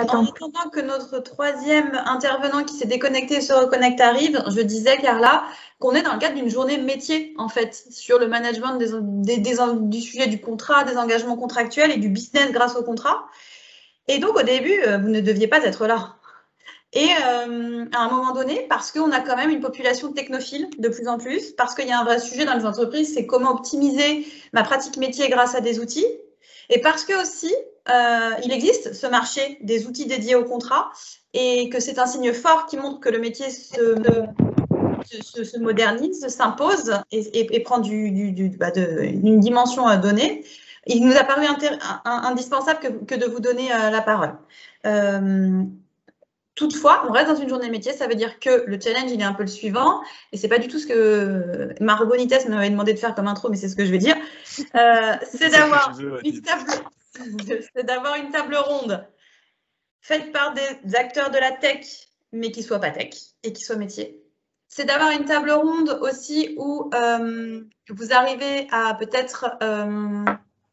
En attendant que notre troisième intervenant qui s'est déconnecté se reconnecte arrive, je disais, Carla, qu'on est dans le cadre d'une journée métier, en fait, sur le management du sujet du contrat, des engagements contractuels et du business grâce au contrat. Et donc, au début, vous ne deviez pas être là. Et à un moment donné, parce qu'on a quand même une population technophile de plus en plus, parce qu'il y a un vrai sujet dans les entreprises, c'est comment optimiser ma pratique métier grâce à des outils. Et parce que aussi, il existe ce marché des outils dédiés au contrat et que c'est un signe fort qui montre que le métier se modernise, s'impose et prend une dimension donnée. Il nous a paru indispensable que de vous donner la parole. Toutefois, on reste dans une journée métier, ça veut dire que le challenge, il est un peu le suivant, et c'est pas du tout ce que Margot Bonites m'avait demandé de faire comme intro, mais c'est ce que je vais dire. C'est d'avoir une table ronde faite par des acteurs de la tech, mais qui ne soient pas tech et qui soient métier. C'est d'avoir une table ronde aussi où vous arrivez à peut-être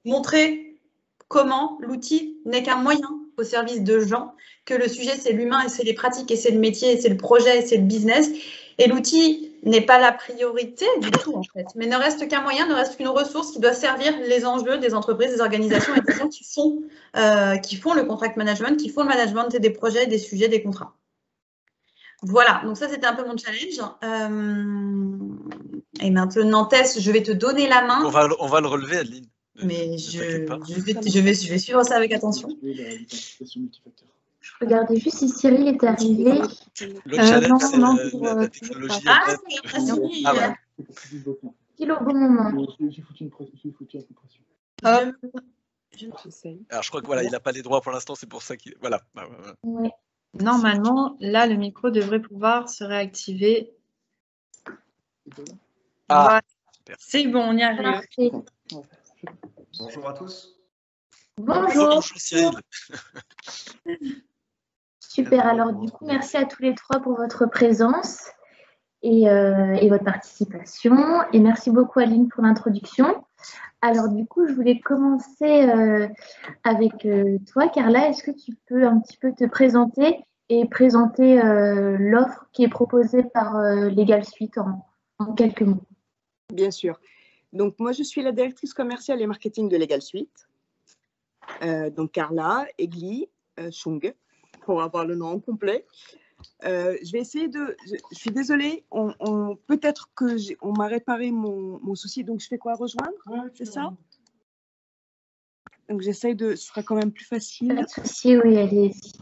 montrer comment l'outil n'est qu'un moyen au service de gens, que le sujet, c'est l'humain et c'est les pratiques et c'est le métier et c'est le projet et c'est le business. Et l'outil n'est pas la priorité du tout, en fait, mais ne reste qu'un moyen, ne reste qu'une ressource qui doit servir les enjeux des entreprises, des organisations et des gens qui font le contract management, qui font le management des projets, des sujets, des contrats. Voilà, donc ça, c'était un peu mon challenge. Et maintenant, Tess, je vais te donner la main. On va le relever, Adeline. Mais je vais suivre ça avec attention. Je regardais juste si Cyril était arrivé. Le challenge, c'est la technologie. Voilà. Pile au bon moment. Alors, je crois que voilà, il n'a pas les droits pour l'instant, c'est pour ça qu'il. Voilà. Ouais. Normalement, là, le micro devrait pouvoir se réactiver. Ah, voilà. C'est bon, on y arrive. Parfait. Bonjour à tous. Bonjour. Cyril. Super, alors du coup, merci à tous les trois pour votre présence et votre participation. Et merci beaucoup Aline pour l'introduction. Alors du coup, je voulais commencer avec toi, Carla. Est-ce que tu peux un petit peu te présenter et présenter l'offre qui est proposée par Legal Suite en quelques mots? Bien sûr. Donc, moi, je suis la directrice commerciale et marketing de Legal Suite. Donc, Carla Egli Chung, pour avoir le nom complet. Je vais essayer de... Je suis désolée, peut-être qu'on m'a réparé mon souci. Donc, je fais quoi? Rejoindre? C'est ça? Donc, j'essaye de... Ce sera quand même plus facile. Pas de souci, oui, allez-y.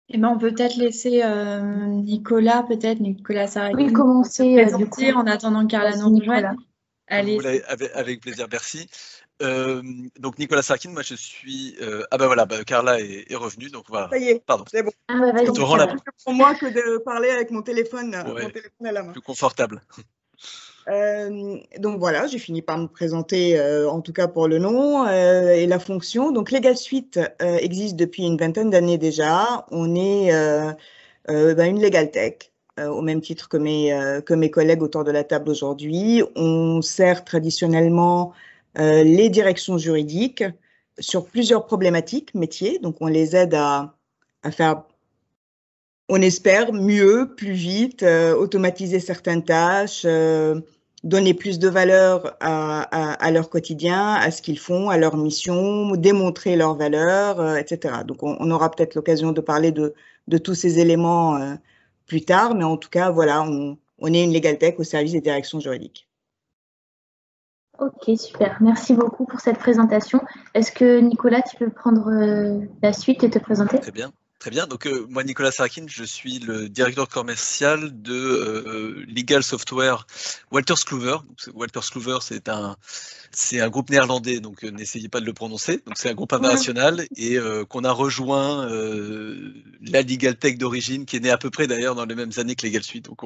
Eh ben, on peut peut-être laisser Nicolas Saraki, oui, commencer présenter en attendant que Carla nous rejoigne. Allez. Avec plaisir, merci. Donc Nicolas Sarkin, moi je suis. Ah ben voilà, Carla est revenue, donc voilà. Ça y est, pardon. C'est bon. Ah ouais, vas-y, c'est plus pour moi que de parler avec mon téléphone à la main. Plus confortable. Donc voilà, j'ai fini par me présenter, en tout cas pour le nom et la fonction. Donc Legal Suite existe depuis une vingtaine d'années déjà. On est une Legal Tech, au même titre que mes collègues autour de la table aujourd'hui. On sert traditionnellement les directions juridiques sur plusieurs problématiques métiers. Donc on les aide à faire, on espère, mieux, plus vite, automatiser certaines tâches, donner plus de valeur à leur quotidien, à ce qu'ils font, à leur mission, démontrer leur valeur, etc. Donc, on aura peut-être l'occasion de parler de tous ces éléments plus tard, mais en tout cas, voilà, on est une Legal Tech au service des directions juridiques. Ok, super. Merci beaucoup pour cette présentation. Est-ce que Nicolas, tu peux prendre la suite et te présenter? Très bien. Très bien. Donc, moi, Nicolas Sarkin, je suis le directeur commercial de Legal Software Wolters Kluwer. Wolters Kluwer, c'est un groupe néerlandais, donc n'essayez pas de le prononcer. Donc, c'est un groupe international et qu'on a rejoint la Legal Tech d'origine, qui est née à peu près d'ailleurs dans les mêmes années que Legal Suite. Donc,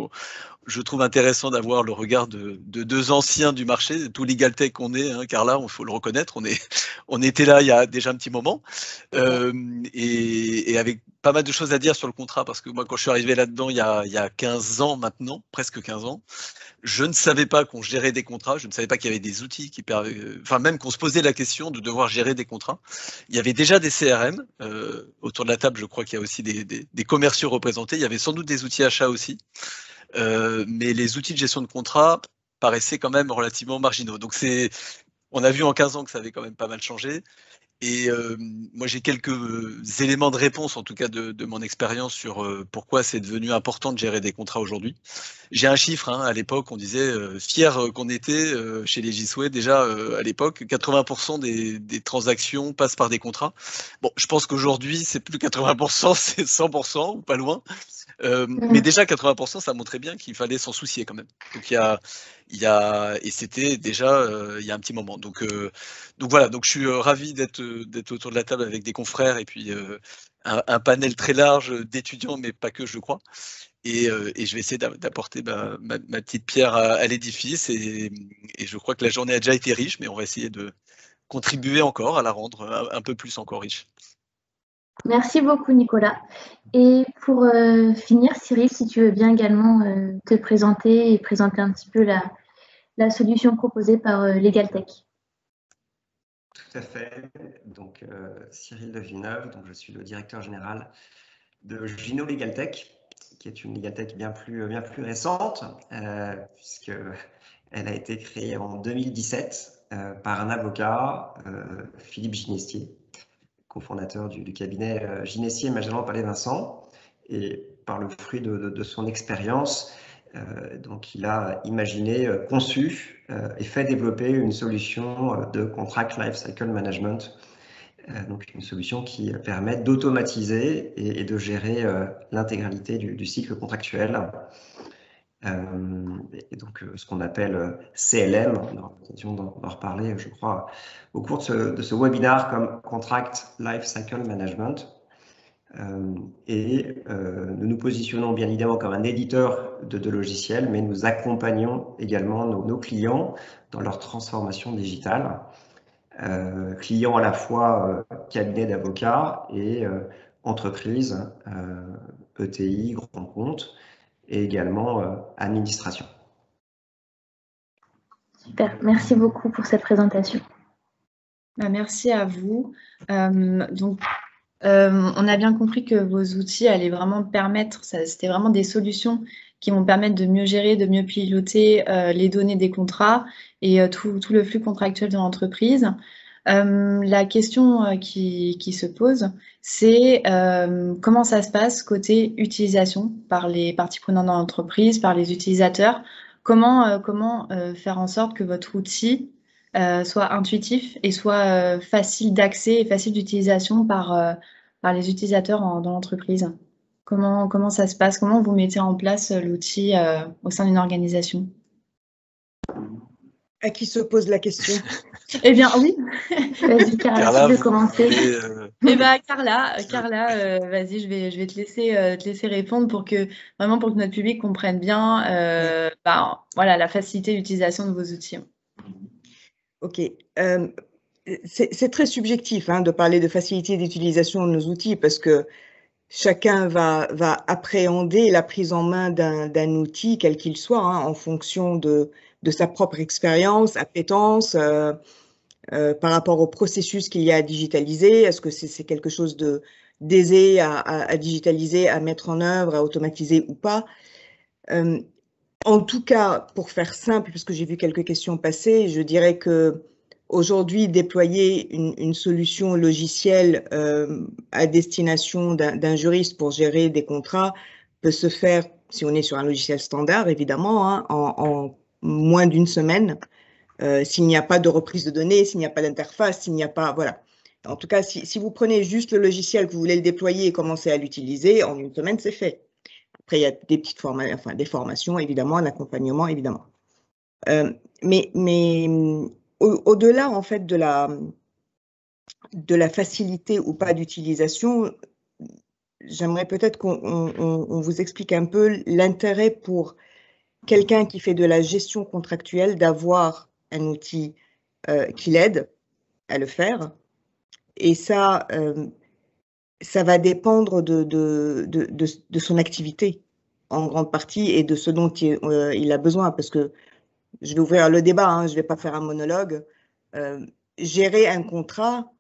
je trouve intéressant d'avoir le regard de deux anciens du marché, tout Legal Tech qu'on est, hein, car là, il faut le reconnaître, on était là il y a déjà un petit moment, et avec pas mal de choses à dire sur le contrat parce que moi, quand je suis arrivé là-dedans il y a 15 ans maintenant, presque 15 ans, je ne savais pas qu'on gérait des contrats, je ne savais pas qu'il y avait des outils qui enfin même qu'on se posait la question de devoir gérer des contrats. Il y avait déjà des CRM, autour de la table, je crois qu'il y a aussi des commerciaux représentés, il y avait sans doute des outils achats aussi, mais les outils de gestion de contrat paraissaient quand même relativement marginaux. Donc on a vu en 15 ans que ça avait quand même pas mal changé. Et moi, j'ai quelques éléments de réponse, en tout cas de mon expérience, sur pourquoi c'est devenu important de gérer des contrats aujourd'hui. J'ai un chiffre, hein, à l'époque, on disait, fier qu'on était chez les Gisway, déjà à l'époque, 80% des transactions passent par des contrats. Bon, je pense qu'aujourd'hui, c'est plus 80%, c'est 100%, ou pas loin. Mais déjà 80%, ça montrait bien qu'il fallait s'en soucier quand même. Donc et c'était déjà il y a un petit moment. Donc voilà, donc je suis ravi d'être autour de la table avec des confrères et puis un panel très large d'étudiants, mais pas que, je crois. Et je vais essayer d'apporter ma petite pierre à l'édifice. Et je crois que la journée a déjà été riche, mais on va essayer de contribuer encore à la rendre un peu plus encore riche. Merci beaucoup, Nicolas. Et pour finir, Cyril, si tu veux bien également te présenter et présenter un petit peu la solution proposée par LegalTech. Tout à fait. Donc, Cyril de Villeneuve, donc je suis le directeur général de Gino LegalTech, qui est une LegalTech bien plus récente, puisqu'elle a été créée en 2017 par un avocat, Philippe Ginestier, cofondateur du cabinet Ginestier Magellan Palais Vincent, et par le fruit de son expérience, donc il a imaginé, conçu et fait développer une solution de Contract Lifecycle Management, donc une solution qui permet d'automatiser et de gérer l'intégralité du cycle contractuel. Et donc ce qu'on appelle CLM, on aura l'occasion d'en reparler, je crois, au cours de ce webinaire, comme Contract Lifecycle Management. Nous nous positionnons bien évidemment comme un éditeur de logiciels, mais nous accompagnons également nos clients dans leur transformation digitale. Clients à la fois cabinets d'avocats et entreprises, ETI, grands comptes, et également administration. Super, merci beaucoup pour cette présentation. Merci à vous. Donc, on a bien compris que vos outils allaient vraiment permettre, c'était vraiment des solutions qui vont permettre de mieux gérer, de mieux piloter les données des contrats et tout le flux contractuel de l'entreprise. La question qui se pose, c'est comment ça se passe côté utilisation par les parties prenantes dans l'entreprise, par les utilisateurs. Comment faire en sorte que votre outil soit intuitif et soit facile d'accès et facile d'utilisation par les utilisateurs dans l'entreprise. Comment ça se passe? Comment vous mettez en place l'outil au sein d'une organisation? À qui se pose la question? Eh bien, oui. Vas-y, Carla, tu veux commencer? Eh bien, Carla, vas-y, je vais te laisser répondre pour que notre public comprenne bien voilà, la facilité d'utilisation de vos outils. Ok. C'est très subjectif de parler de facilité d'utilisation de nos outils parce que chacun va appréhender la prise en main d'un outil, quel qu'il soit, en fonction de sa propre expérience, appétence, par rapport au processus qu'il y a à digitaliser. Est-ce que c'est quelque chose d'aisé à digitaliser, à mettre en œuvre, à automatiser ou pas? En tout cas, pour faire simple, puisque j'ai vu quelques questions passer, je dirais que aujourd'hui, déployer une solution logicielle à destination d'un juriste pour gérer des contrats peut se faire, si on est sur un logiciel standard, évidemment, en moins d'une semaine, s'il n'y a pas de reprise de données, s'il n'y a pas d'interface, s'il n'y a pas… Voilà. En tout cas, si vous prenez juste le logiciel, que vous voulez le déployer et commencer à l'utiliser, en une semaine, c'est fait. Après, il y a des petites des formations, évidemment, un accompagnement, évidemment. Mais au-delà, en fait, de la facilité ou pas d'utilisation, j'aimerais peut-être qu'on vous explique un peu l'intérêt pour quelqu'un qui fait de la gestion contractuelle d'avoir un outil qui l'aide à le faire. Et ça, ça va dépendre de son activité en grande partie et de ce dont il a besoin, parce que je vais ouvrir le débat, hein, je ne vais pas faire un monologue. Gérer un contrat,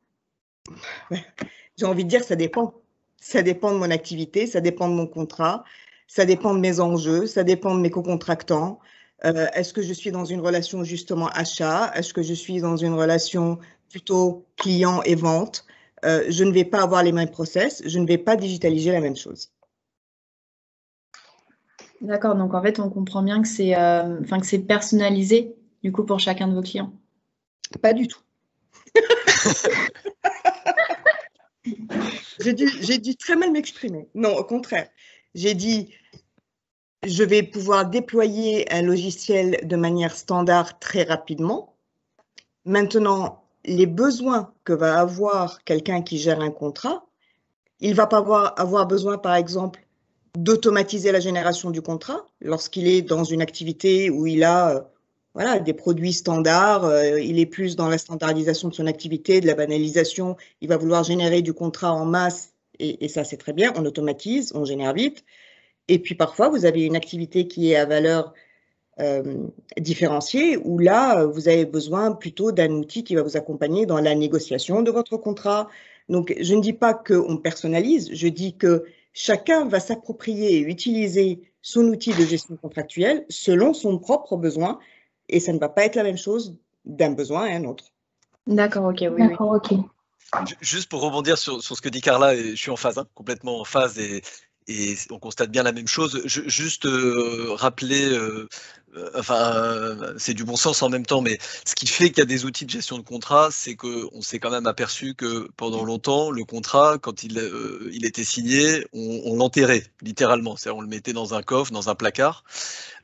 j'ai envie de dire, ça dépend. Ça dépend de mon activité, ça dépend de mon contrat, ça dépend de mes enjeux, ça dépend de mes co-contractants. Est-ce que je suis dans une relation justement achat? Est-ce que je suis dans une relation plutôt client et vente? Je ne vais pas avoir les mêmes process, je ne vais pas digitaliser la même chose. D'accord, donc en fait, on comprend bien que c'est personnalisé, du coup, pour chacun de vos clients. Pas du tout. J'ai dû très mal m'exprimer. Non, au contraire. J'ai dit, je vais pouvoir déployer un logiciel de manière standard très rapidement. Maintenant, les besoins que va avoir quelqu'un qui gère un contrat, il va pas avoir besoin, par exemple, d'automatiser la génération du contrat lorsqu'il est dans une activité où il a voilà, des produits standards, il est plus dans la standardisation de son activité, de la banalisation, il va vouloir générer du contrat en masse, et ça c'est très bien, on automatise, on génère vite. Et puis parfois, vous avez une activité qui est à valeur différenciée, où là, vous avez besoin plutôt d'un outil qui va vous accompagner dans la négociation de votre contrat. Donc, je ne dis pas qu'on personnalise, je dis que chacun va s'approprier et utiliser son outil de gestion contractuelle selon son propre besoin, et ça ne va pas être la même chose d'un besoin à un autre. D'accord, ok, oui. D'accord, ok. Juste pour rebondir sur ce que dit Carla, et je suis en phase, hein, complètement en phase, et on constate bien la même chose. Juste rappeler, c'est du bon sens en même temps, mais ce qui fait qu'il y a des outils de gestion de contrat, c'est qu'on s'est quand même aperçu que pendant longtemps, le contrat, quand il était signé, on l'enterrait littéralement. C'est-à-dire on le mettait dans un coffre, dans un placard,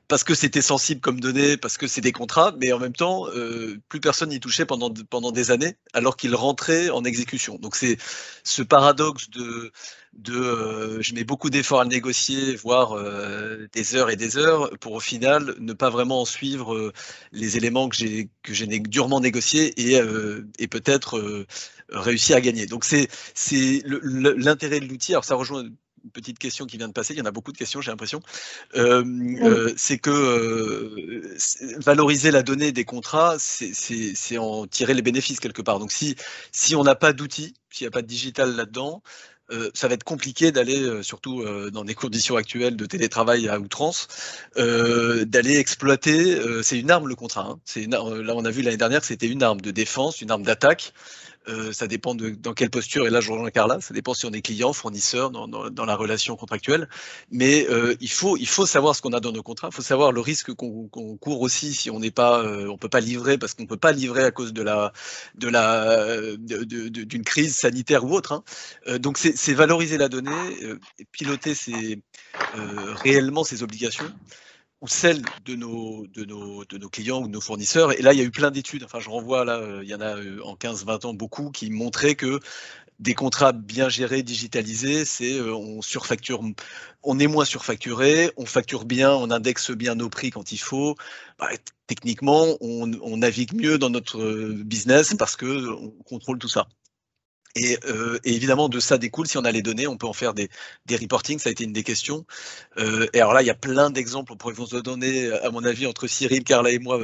parce que c'était sensible comme données, parce que c'est des contrats, mais en même temps, plus personne n'y touchait pendant des années, alors qu'il rentrait en exécution. Donc c'est ce paradoxe de je mets beaucoup d'efforts à le négocier, voire des heures et des heures, pour au final ne pas vraiment en suivre les éléments que j'ai durement négociés et peut-être réussi à gagner. Donc c'est l'intérêt de l'outil. Alors ça rejoint une petite question qui vient de passer, il y en a beaucoup de questions, j'ai l'impression, c'est que valoriser la donnée des contrats, c'est en tirer les bénéfices quelque part. Donc si on n'a pas d'outils, s'il n'y a pas de digital là-dedans, ça va être compliqué d'aller, surtout dans des conditions actuelles de télétravail à outrance, d'aller exploiter. C'est une arme le contrat. Hein. Là, on a vu l'année dernière que c'était une arme de défense, une arme d'attaque. Ça dépend dans quelle posture, et là je rejoins Carla, ça dépend si on est client, fournisseur, dans la relation contractuelle, mais il faut savoir ce qu'on a dans nos contrats, il faut savoir le risque qu'on court aussi si on n'est pas, on peut pas livrer, parce qu'on ne peut pas livrer à cause d'une crise sanitaire ou autre. Hein. Donc c'est valoriser la donnée, et piloter réellement ses obligations, ou celles de nos clients ou de nos fournisseurs. Et là, il y a eu plein d'études, enfin je renvoie là, il y en a en 15-20 ans beaucoup, qui montraient que des contrats bien gérés, digitalisés, on est moins surfacturé, on facture bien, on indexe bien nos prix quand il faut. Bah, techniquement, on navigue mieux dans notre business parce qu'on contrôle tout ça. Et évidemment, de ça découle, si on a les données, on peut en faire des reportings, ça a été une des questions. Et alors là, il y a plein d'exemples, on pourrait vous en donner, à mon avis, entre Cyril, Carla et moi,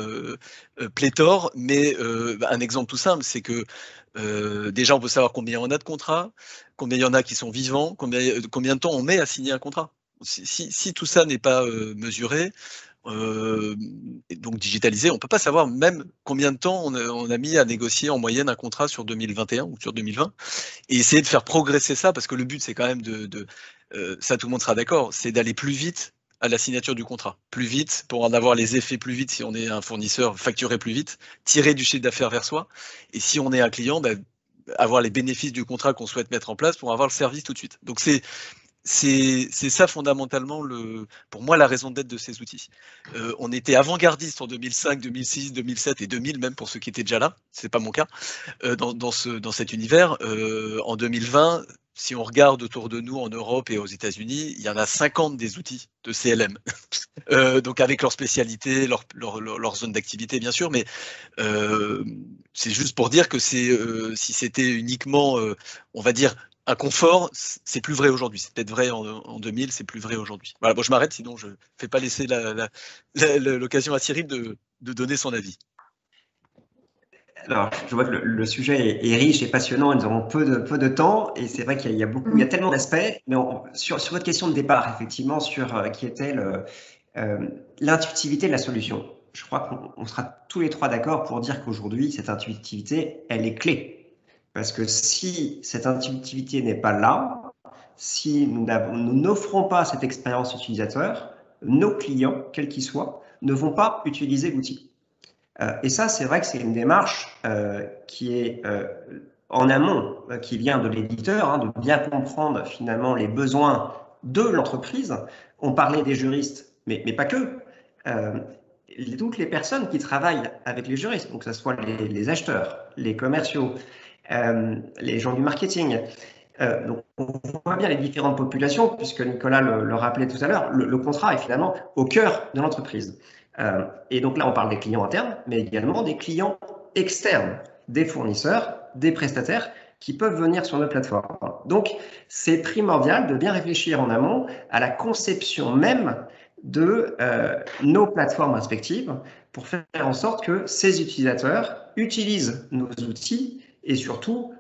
pléthore, mais un exemple tout simple, c'est que déjà, on peut savoir combien on a de contrats, combien il y en a qui sont vivants, combien de temps on met à signer un contrat. Si tout ça n'est pas mesuré, et donc digitalisé, on ne peut pas savoir même combien de temps on a mis à négocier en moyenne un contrat sur 2021 ou sur 2020, et essayer de faire progresser ça, parce que le but c'est quand même ça tout le monde sera d'accord, c'est d'aller plus vite à la signature du contrat, plus vite pour en avoir les effets plus vite si on est un fournisseur, facturer plus vite, tirer du chiffre d'affaires vers soi, et si on est un client, avoir les bénéfices du contrat qu'on souhaite mettre en place pour avoir le service tout de suite. Donc c'est ça fondamentalement, pour moi, la raison d'être de ces outils. On était avant-gardiste en 2005, 2006, 2007 et 2000 même, pour ceux qui étaient déjà là, c'est pas mon cas, dans cet univers. En 2020, si on regarde autour de nous en Europe et aux États-Unis, il y en a 50 des outils de CLM. Donc avec leur spécialité, leur zone d'activité bien sûr, mais c'est juste pour dire que si c'était uniquement, on va dire, un confort, c'est plus vrai aujourd'hui. C'est peut-être vrai en 2000, c'est plus vrai aujourd'hui. Voilà, bon, je m'arrête, sinon je ne fais pas laisser l'occasion à Cyril de donner son avis. Alors, je vois que le sujet est riche et passionnant et nous avons peu de temps. Et c'est vrai qu'il y a tellement d'aspects. Mais sur votre question de départ, effectivement, sur qui était l'intuitivité de la solution. Je crois qu'on sera tous les trois d'accord pour dire qu'aujourd'hui, cette intuitivité, elle est clé. Parce que si cette intuitivité n'est pas là, si nous n'offrons pas cette expérience utilisateur, nos clients, quels qu'ils soient, ne vont pas utiliser l'outil. Et ça, c'est vrai que c'est une démarche qui est en amont, qui vient de l'éditeur, hein, de bien comprendre finalement les besoins de l'entreprise. On parlait des juristes, mais pas que. Toutes les personnes qui travaillent avec les juristes, donc que ce soit les acheteurs, les commerciaux, les gens du marketing. Donc on voit bien les différentes populations, puisque Nicolas le rappelait tout à l'heure, le contrat est finalement au cœur de l'entreprise. Et donc là, on parle des clients internes, mais également des clients externes, des fournisseurs, des prestataires qui peuvent venir sur notre plateforme. Donc, c'est primordial de bien réfléchir en amont à la conception même de nos plateformes respectives pour faire en sorte que ces utilisateurs utilisent nos outils et surtout,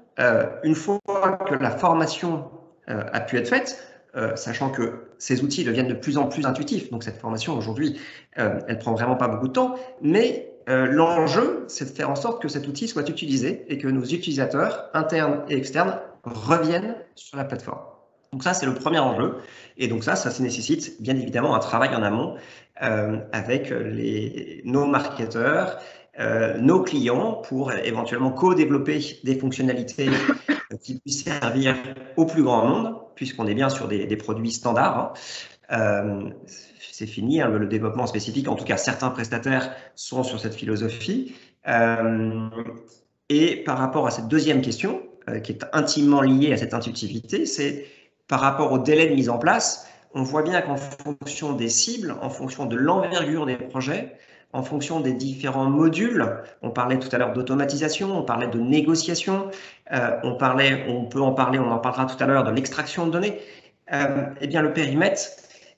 une fois que la formation a pu être faite, sachant que ces outils deviennent de plus en plus intuitifs. Donc cette formation aujourd'hui, elle prend vraiment pas beaucoup de temps, mais l'enjeu, c'est de faire en sorte que cet outil soit utilisé et que nos utilisateurs internes et externes reviennent sur la plateforme. Donc ça, c'est le premier enjeu. Et donc ça nécessite bien évidemment un travail en amont avec nos marketeurs, nos clients pour éventuellement co-développer des fonctionnalités qui puissent servir au plus grand nombre, puisqu'on est bien sur des produits standards. C'est fini, hein, le développement spécifique, en tout cas certains prestataires sont sur cette philosophie. Et par rapport à cette deuxième question, qui est intimement liée à cette intuitivité, c'est par rapport au délai de mise en place, on voit bien qu'en fonction des cibles, en fonction de l'envergure des projets, en fonction des différents modules, on parlait tout à l'heure d'automatisation, on parlait de négociation, on en parlera tout à l'heure de l'extraction de données, eh bien le périmètre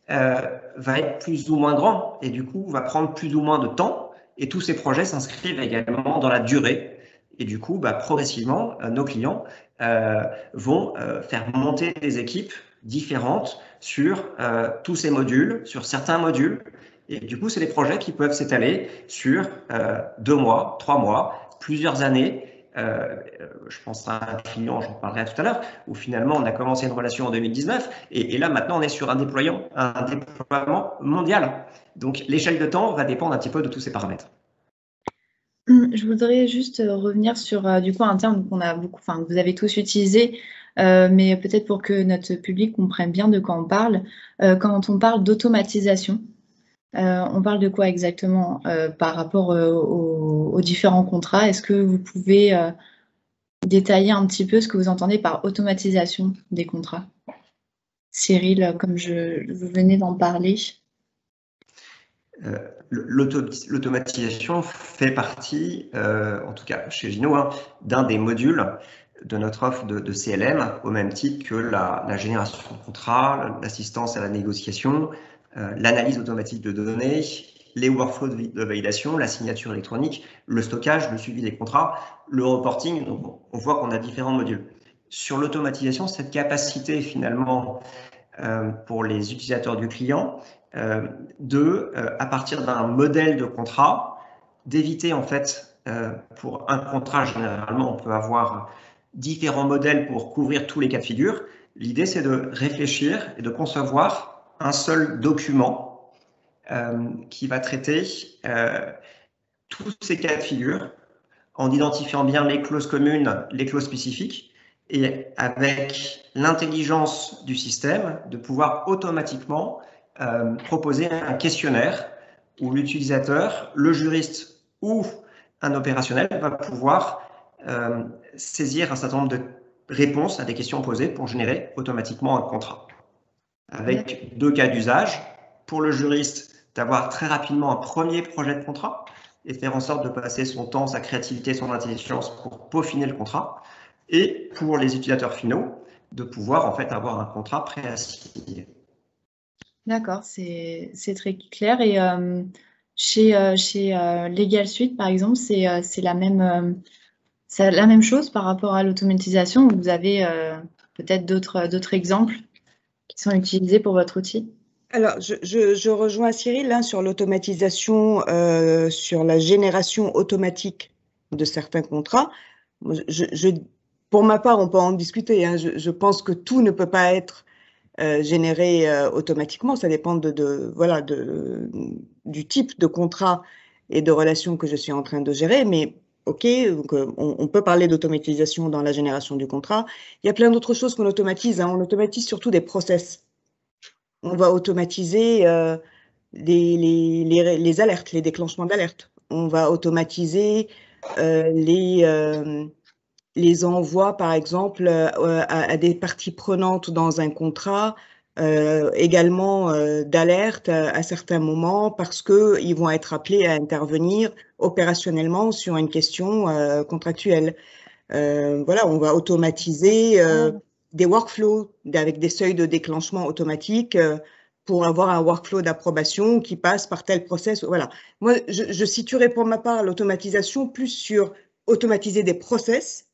va être plus ou moins grand et du coup va prendre plus ou moins de temps et tous ces projets s'inscrivent également dans la durée et du coup progressivement nos clients vont faire monter des équipes différentes sur tous ces modules, sur certains modules. Et du coup, c'est des projets qui peuvent s'étaler sur 2 mois, 3 mois, plusieurs années. Je pense à un client, j'en parlerai tout à l'heure, où finalement on a commencé une relation en 2019 et là maintenant on est sur un déploiement mondial. Donc l'échelle de temps va dépendre un petit peu de tous ces paramètres. Je voudrais juste revenir sur du coup un terme qu'on a beaucoup, enfin vous avez tous utilisé, mais peut-être pour que notre public comprenne bien de quoi on parle. Quand on parle d'automatisation, on parle de quoi exactement par rapport aux différents contrats? Est-ce que vous pouvez détailler un petit peu ce que vous entendez par automatisation des contrats? Cyril, comme vous venez d'en parler. L'automatisation fait partie, en tout cas chez Gino, hein, d'un des modules de notre offre de CLM, au même titre que la génération de contrats, l'assistance à la négociation, l'analyse automatique de données, les workflows de validation, la signature électronique, le stockage, le suivi des contrats, le reporting. Donc, on voit qu'on a différents modules. Sur l'automatisation, cette capacité finalement pour les utilisateurs du client à partir d'un modèle de contrat, d'éviter en fait, pour un contrat, généralement, on peut avoir différents modèles pour couvrir tous les cas de figure. L'idée, c'est de réfléchir et de concevoir un seul document qui va traiter tous ces cas de figure en identifiant bien les clauses communes, les clauses spécifiques, et avec l'intelligence du système, de pouvoir automatiquement proposer un questionnaire où l'utilisateur, le juriste ou un opérationnel va pouvoir saisir un certain nombre de réponses à des questions posées pour générer automatiquement un contrat. Avec 2 cas d'usage. Pour le juriste, d'avoir très rapidement un premier projet de contrat et faire en sorte de passer son temps, sa créativité, son intelligence pour peaufiner le contrat. Et pour les utilisateurs finaux, de pouvoir en fait avoir un contrat prêt à signer. D'accord, c'est très clair. Et chez Legal Suite, par exemple, c'est la même chose par rapport à l'automatisation. Vous avez peut-être d'autres exemples qui sont utilisés pour votre outil? Alors, je rejoins Cyril hein, sur l'automatisation, sur la génération automatique de certains contrats. Pour ma part, on peut en discuter. Hein. Je pense que tout ne peut pas être généré automatiquement. Ça dépend voilà, du type de contrat et de relation que je suis en train de gérer. Mais OK, donc, on peut parler d'automatisation dans la génération du contrat. Il y a plein d'autres choses qu'on automatise. Hein. On automatise surtout des process. On va automatiser les alertes, les déclenchements d'alerte. On va automatiser les envois, par exemple, à des parties prenantes dans un contrat, également d'alerte à certains moments parce qu'ils vont être appelés à intervenir opérationnellement sur une question contractuelle. Voilà, on va automatiser des workflows avec des seuils de déclenchement automatiques pour avoir un workflow d'approbation qui passe par tel process. Voilà. Moi, je situerais pour ma part l'automatisation plus sur automatiser des process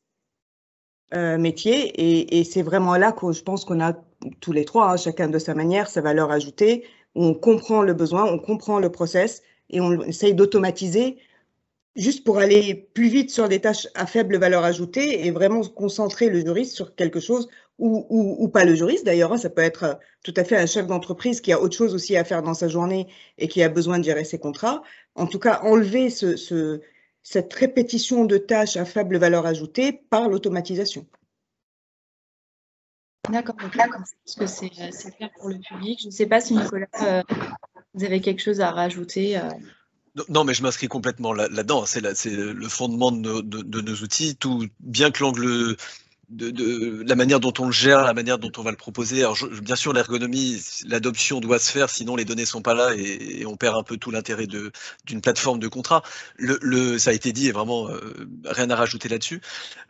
métiers et c'est vraiment là que je pense qu'on a tous les trois, hein, chacun de sa manière, sa valeur ajoutée, où on comprend le besoin, on comprend le process et on essaye d'automatiser juste pour aller plus vite sur des tâches à faible valeur ajoutée et vraiment concentrer le juriste sur quelque chose ou pas le juriste d'ailleurs. Hein, ça peut être tout à fait un chef d'entreprise qui a autre chose aussi à faire dans sa journée et qui a besoin de gérer ses contrats. En tout cas, enlever cette répétition de tâches à faible valeur ajoutée par l'automatisation. D'accord, parce que c'est clair pour le public. Je ne sais pas si Nicolas, vous avez quelque chose à rajouter. Non, mais je m'inscris complètement là-dedans. C'est le fondement de nos outils, tout bien que l'angle de la manière dont on le gère, la manière dont on va le proposer. Alors, bien sûr, l'ergonomie, l'adoption doit se faire, sinon les données sont pas là et on perd un peu tout l'intérêt d'une plateforme de contrat. Ça a été dit et vraiment rien à rajouter là-dessus.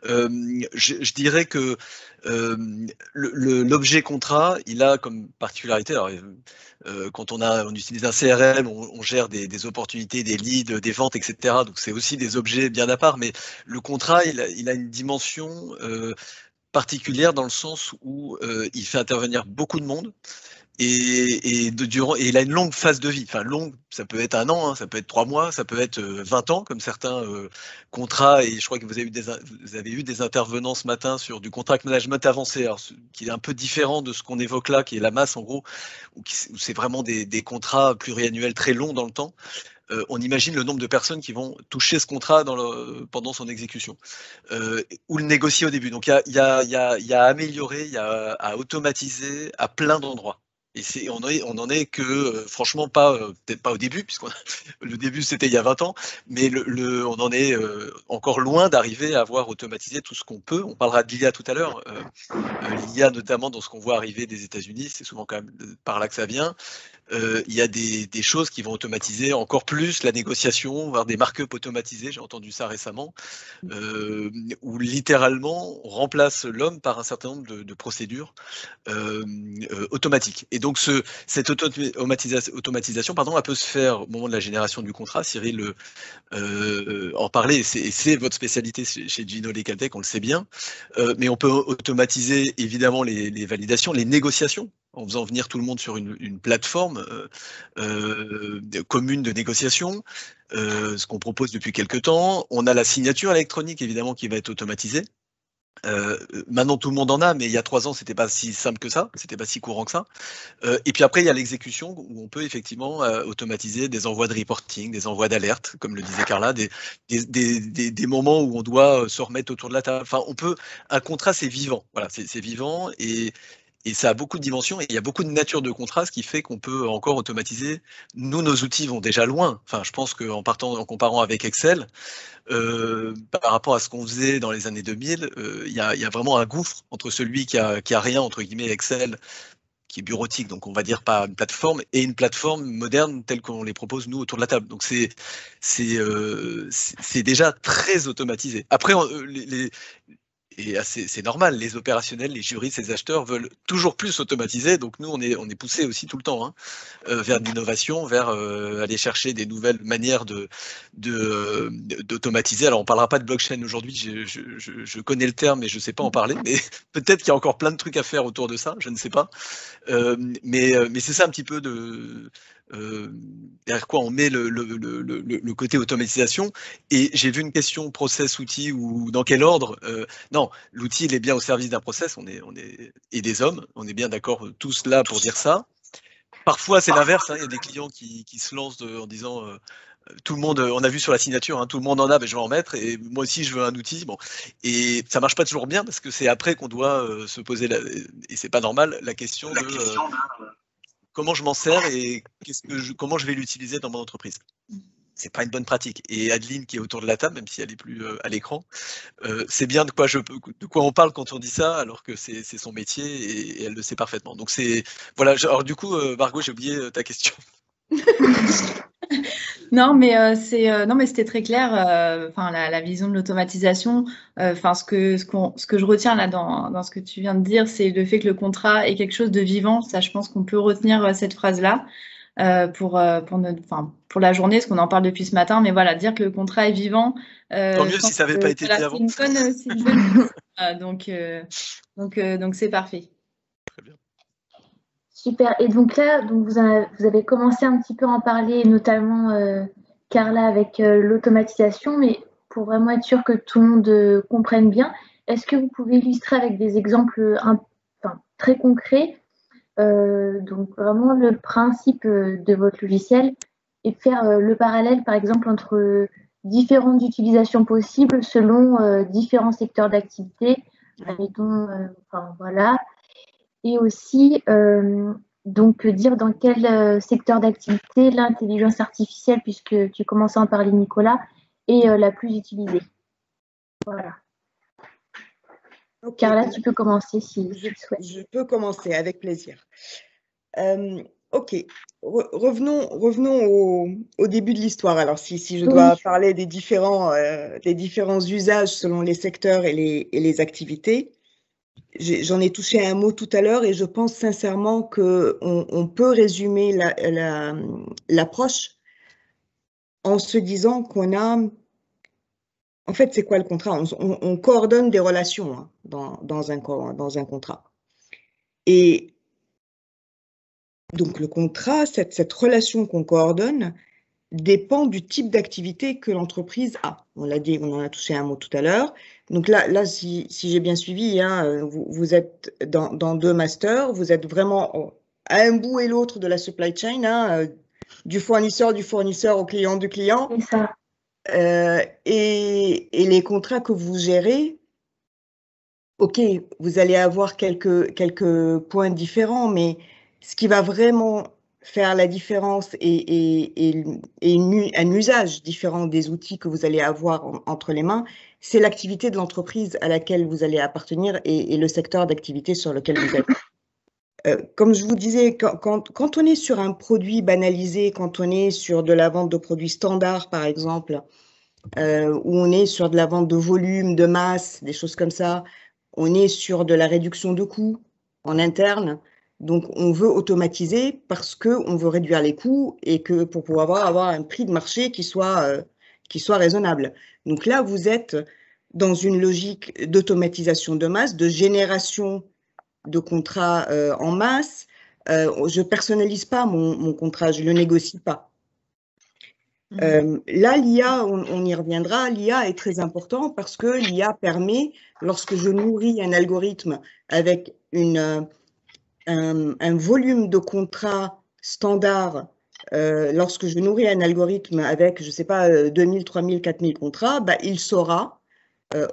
Je dirais que l'objet contrat, il a comme particularité, alors, quand on utilise un CRM, on gère des opportunités, des leads, des ventes, etc. Donc c'est aussi des objets bien à part, mais le contrat, il a une dimension particulière dans le sens où il fait intervenir beaucoup de monde. Et il a une longue phase de vie. Enfin, longue, ça peut être 1 an, hein, ça peut être 3 mois, ça peut être 20 ans, comme certains contrats. Et je crois que vous avez eu des intervenants ce matin sur du contract management avancé, alors, qui est un peu différent de ce qu'on évoque là, qui est la masse en gros, où c'est vraiment des contrats pluriannuels très longs dans le temps. On imagine le nombre de personnes qui vont toucher ce contrat pendant son exécution, ou le négocier au début. Donc il y a à améliorer, il y a à automatiser à plein d'endroits. Et on en est que, franchement, peut-être pas au début, le début c'était il y a 20 ans, mais on en est encore loin d'arriver à avoir automatisé tout ce qu'on peut. On parlera de l'IA tout à l'heure. L'IA, notamment dans ce qu'on voit arriver des États-Unis, c'est souvent quand même par là que ça vient. Il y a des choses qui vont automatiser encore plus la négociation, voire des markups automatisés, j'ai entendu ça récemment, où littéralement on remplace l'homme par un certain nombre de procédures automatiques. Et donc cette automatisation, elle peut se faire au moment de la génération du contrat. Cyril en parlait, et c'est votre spécialité chez Gino Legaltech, on le sait bien, mais on peut automatiser évidemment les validations, les négociations, en faisant venir tout le monde sur une plateforme commune de négociation, ce qu'on propose depuis quelques temps. On a la signature électronique, évidemment, qui va être automatisée. Maintenant, tout le monde en a, mais il y a 3 ans, c'était pas si simple que ça, c'était pas si courant que ça. Et puis après, il y a l'exécution, où on peut effectivement automatiser des envois de reporting, des envois d'alerte, comme le disait Carla, des moments où on doit se remettre autour de la table. Enfin, un contrat, c'est vivant. Voilà, c'est vivant et ça a beaucoup de dimensions et il y a beaucoup de nature de contrat, ce qui fait qu'on peut encore automatiser. Nous, nos outils vont déjà loin. Enfin, je pense qu'en comparant avec Excel, par rapport à ce qu'on faisait dans les années 2000, il y a vraiment un gouffre entre celui qui a rien, entre guillemets, Excel, qui est bureautique, donc on va dire pas une plateforme, et une plateforme moderne telle qu'on les propose nous autour de la table. Donc c'est déjà très automatisé. Après, c'est normal. Les opérationnels, les juristes, les acheteurs veulent toujours plus automatiser. Donc nous, on est poussé aussi tout le temps hein, vers l'innovation, vers aller chercher des nouvelles manières d'automatiser. Alors on parlera pas de blockchain aujourd'hui. Je connais le terme, mais je sais pas en parler. Mais peut-être qu'il y a encore plein de trucs à faire autour de ça. Je ne sais pas. Mais c'est ça un petit peu derrière quoi on met le côté automatisation. Et j'ai vu une question process, outil ou dans quel ordre. Non, l'outil il est bien au service d'un process. Et des hommes, on est bien d'accord tous là pour dire ça. Parfois c'est l'inverse. Hein, il y a des clients qui se lancent en disant tout le monde, on a vu sur la signature, hein, tout le monde en a, ben je vais en mettre, et moi aussi je veux un outil. Bon, et ça marche pas toujours bien parce que c'est après qu'on doit se poser et c'est pas normal la question de comment je m'en sers et comment je vais l'utiliser dans mon entreprise. C'est pas une bonne pratique. Et Adeline qui est autour de la table, même si elle est plus à l'écran, c'est bien de quoi on parle quand on dit ça, alors que c'est son métier et elle le sait parfaitement. Donc c'est voilà. Alors du coup, Margot, j'ai oublié ta question. Non, mais c'était très clair. Enfin, la vision de l'automatisation. Enfin, ce que je retiens là dans ce que tu viens de dire, c'est le fait que le contrat est quelque chose de vivant. Ça, je pense qu'on peut retenir cette phrase-là pour la journée, parce qu'on en parle depuis ce matin. Mais voilà, dire que le contrat est vivant. Tant mieux si ça n'avait pas été dit avant. C'est une bonne donc c'est parfait. Très bien. Super. Et donc là, vous avez commencé un petit peu à en parler, notamment Carla avec l'automatisation, mais pour vraiment être sûr que tout le monde comprenne bien, est-ce que vous pouvez illustrer avec des exemples très concrets, donc vraiment le principe de votre logiciel et faire le parallèle, par exemple, entre différentes utilisations possibles selon différents secteurs d'activité, admettons, voilà. Et aussi, donc, dire dans quel secteur d'activité l'intelligence artificielle, puisque tu commençais à en parler, Nicolas, est la plus utilisée. Voilà. Okay. Carla, tu peux commencer si tu souhaites. Je peux commencer, avec plaisir. Ok, revenons au début de l'histoire. Alors, si je dois parler des différents usages selon les secteurs et les activités, j'en ai touché un mot tout à l'heure et je pense sincèrement qu'on peut résumer l'approche en se disant qu'on a… En fait, c'est quoi le contrat? On coordonne des relations hein, dans un contrat. Et donc, le contrat, cette relation qu'on coordonne, dépend du type d'activité que l'entreprise a. On l'a dit, on en a touché un mot tout à l'heure. Donc là si j'ai bien suivi, hein, vous êtes dans deux masters, vous êtes vraiment à un bout et l'autre de la supply chain, hein, du fournisseur au client du client. C'est ça. Et les contrats que vous gérez, ok, vous allez avoir quelques points différents, mais ce qui va vraiment faire la différence et un usage différent des outils que vous allez avoir entre les mains, c'est l'activité de l'entreprise à laquelle vous allez appartenir et le secteur d'activité sur lequel vous êtes. Comme je vous disais, quand on est sur un produit banalisé, quand on est sur de la vente de produits standards, par exemple, où on est sur de la vente de volume, de masse, des choses comme ça, on est sur de la réduction de coûts en interne. Donc, on veut automatiser parce qu'on veut réduire les coûts et que pour pouvoir avoir un prix de marché qui soit raisonnable. Donc là, vous êtes dans une logique d'automatisation de masse, de génération de contrats en masse. Je ne personnalise pas mon contrat, je ne le négocie pas. Là, l'IA, on y reviendra, l'IA est très important parce que l'IA permet, lorsque je nourris un algorithme avec un volume de contrats standard, lorsque je nourris un algorithme avec, je ne sais pas, 2000, 3000, 4000 contrats, bah, il saura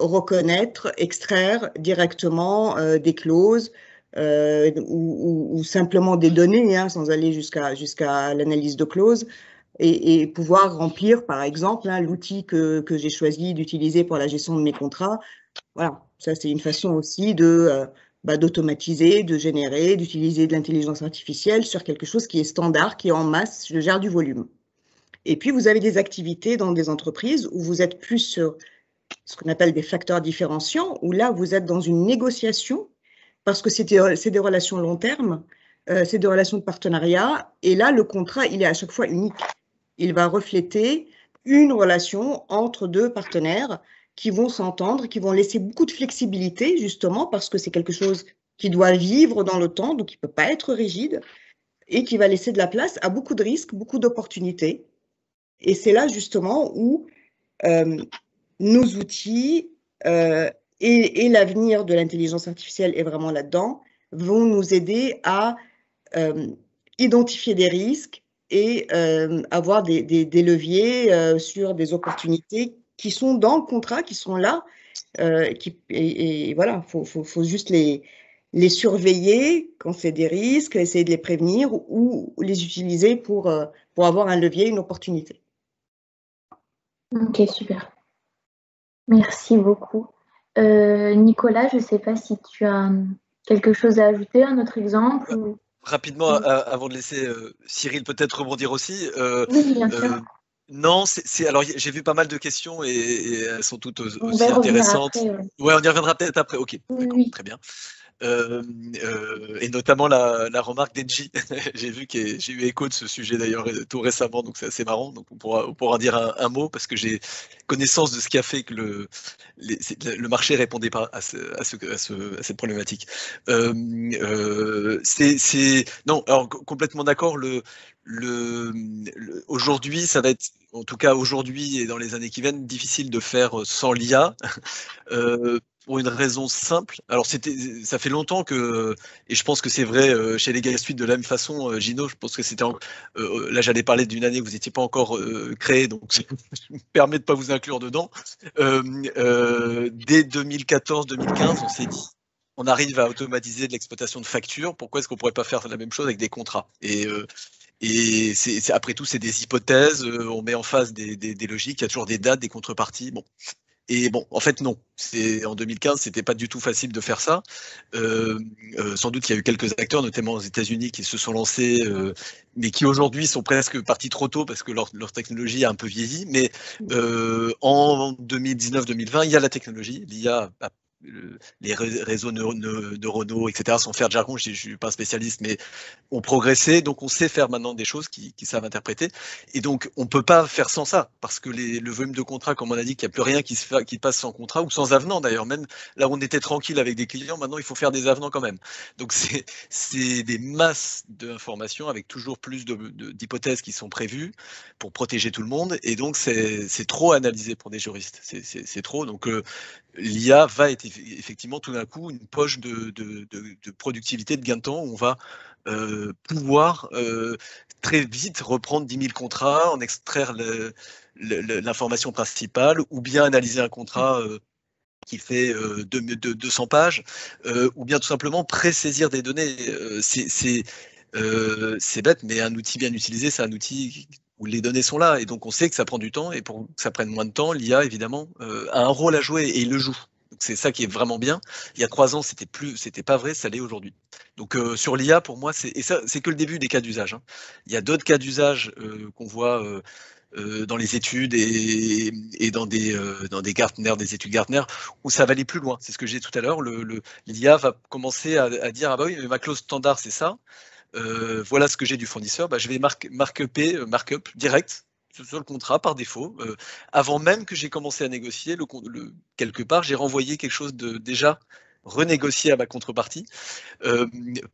reconnaître, extraire directement des clauses ou simplement des données, hein, sans aller jusqu'à l'analyse de clauses, et pouvoir remplir, par exemple, hein, l'outil que j'ai choisi d'utiliser pour la gestion de mes contrats. Voilà, ça c'est une façon aussi d'automatiser, de générer, d'utiliser de l'intelligence artificielle sur quelque chose qui est standard, qui est en masse, je gère du volume. Et puis, vous avez des activités dans des entreprises où vous êtes plus sur ce qu'on appelle des facteurs différenciants, où là, vous êtes dans une négociation, parce que c'est des relations long terme, c'est des relations de partenariat, et là, le contrat, il est à chaque fois unique. Il va refléter une relation entre deux partenaires qui vont s'entendre, qui vont laisser beaucoup de flexibilité, justement, parce que c'est quelque chose qui doit vivre dans le temps, donc il ne peut pas être rigide, et qui va laisser de la place à beaucoup de risques, beaucoup d'opportunités. Et c'est là, justement, où nos outils et l'avenir de l'intelligence artificielle est vraiment là-dedans, vont nous aider à identifier des risques et avoir des leviers sur des opportunités qui sont dans le contrat, qui sont là. Et voilà, faut juste les surveiller quand c'est des risques, essayer de les prévenir ou les utiliser pour avoir un levier, une opportunité. Ok, super. Merci beaucoup. Nicolas, je ne sais pas si tu as quelque chose à ajouter, un autre exemple ou... Rapidement, avant de laisser Cyril peut-être rebondir aussi. Oui, bien sûr. Non, alors j'ai vu pas mal de questions et elles sont toutes On aussi va revenir intéressantes. après, Ouais, on y reviendra peut-être après. Ok, d'accord, oui. très bien. Et notamment la remarque d'Engie. J'ai vu que j'ai eu écho de ce sujet d'ailleurs tout récemment, donc c'est assez marrant. Donc on pourra en dire un mot parce que j'ai connaissance de ce qui a fait que le marché répondait pas à cette problématique. Non, alors complètement d'accord. Aujourd'hui, ça va être, en tout cas aujourd'hui et dans les années qui viennent, difficile de faire sans l'IA. Pour une raison simple. Alors ça fait longtemps que, et je pense que c'est vrai chez les Legal Suite de la même façon, Gino, je pense que c'était, là j'allais parler d'une année où vous n'étiez pas encore créé, donc je me permets de ne pas vous inclure dedans. Dès 2014-2015, on s'est dit, on arrive à automatiser de l'exploitation de factures, pourquoi est-ce qu'on ne pourrait pas faire la même chose avec des contrats? Et après tout, c'est des hypothèses, on met en face des logiques, il y a toujours des dates, des contreparties. Bon. Et bon, en fait, non. En 2015, c'était pas du tout facile de faire ça. Sans doute qu'il y a eu quelques acteurs, notamment aux États-Unis, qui se sont lancés, mais qui aujourd'hui sont presque partis trop tôt parce que leur technologie a un peu vieilli. Mais en 2019-2020, il y a la technologie, l'IA. Les réseaux neuronaux, etc., sans faire de jargon, je ne suis pas un spécialiste, mais ont progressé, donc on sait faire maintenant des choses qui savent interpréter. Et donc, on ne peut pas faire sans ça, parce que le volume de contrats, comme on a dit, qu'il n'y a plus rien qui passe sans contrat, ou sans avenant d'ailleurs. Même là où on était tranquille avec des clients, maintenant, il faut faire des avenants quand même. Donc, c'est des masses d'informations avec toujours plus d'hypothèses qui sont prévues pour protéger tout le monde. Et donc, c'est trop analysé pour des juristes. C'est trop. Donc, l'IA va être effectivement tout d'un coup une poche de productivité, de gain de temps, où on va pouvoir très vite reprendre 10 000 contrats, en extraire l'information principale, ou bien analyser un contrat qui fait 200 pages, ou bien tout simplement pré-saisir des données. C'est bête, mais un outil bien utilisé, c'est un outil où les données sont là, et donc on sait que ça prend du temps, et pour que ça prenne moins de temps, l'IA, évidemment, a un rôle à jouer, et il le joue. C'est ça qui est vraiment bien. Il y a 3 ans, c'était pas vrai, ça l'est aujourd'hui. Donc sur l'IA, pour moi, c'est que le début des cas d'usage. Hein. Il y a d'autres cas d'usage qu'on voit dans les études et dans des Gartner, des études Gartner, où ça va aller plus loin. C'est ce que j'ai dit tout à l'heure. L'IA va commencer à dire, ah bah oui, mais ma clause standard, c'est ça. Voilà ce que j'ai du fournisseur. Bah, je vais markup direct sur le contrat par défaut. Avant même que j'ai commencé à négocier, quelque part, j'ai renvoyé quelque chose de déjà renégocié à ma contrepartie,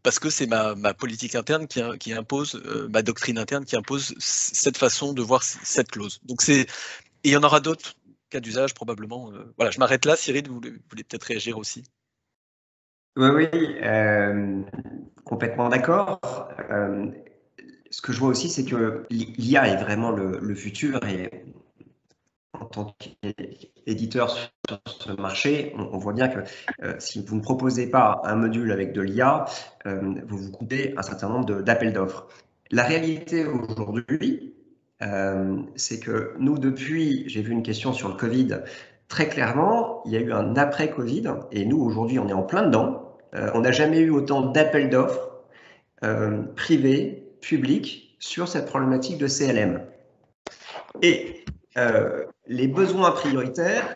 parce que c'est ma politique interne qui impose, ma doctrine interne qui impose cette façon de voir cette clause. Donc et il y en aura d'autres cas d'usage probablement. Voilà, je m'arrête là. Cyril, vous voulez peut-être réagir aussi? Oui, complètement d'accord. Ce que je vois aussi, c'est que l'IA est vraiment le futur, et en tant qu'éditeur sur ce marché, on voit bien que si vous ne proposez pas un module avec de l'IA, vous vous coupez un certain nombre d'appels d'offres. La réalité aujourd'hui, c'est que nous, j'ai vu une question sur le Covid, très clairement, il y a eu un après-Covid, et nous, aujourd'hui, on est en plein dedans. On n'a jamais eu autant d'appels d'offres privés, publics, sur cette problématique de CLM. Et les besoins prioritaires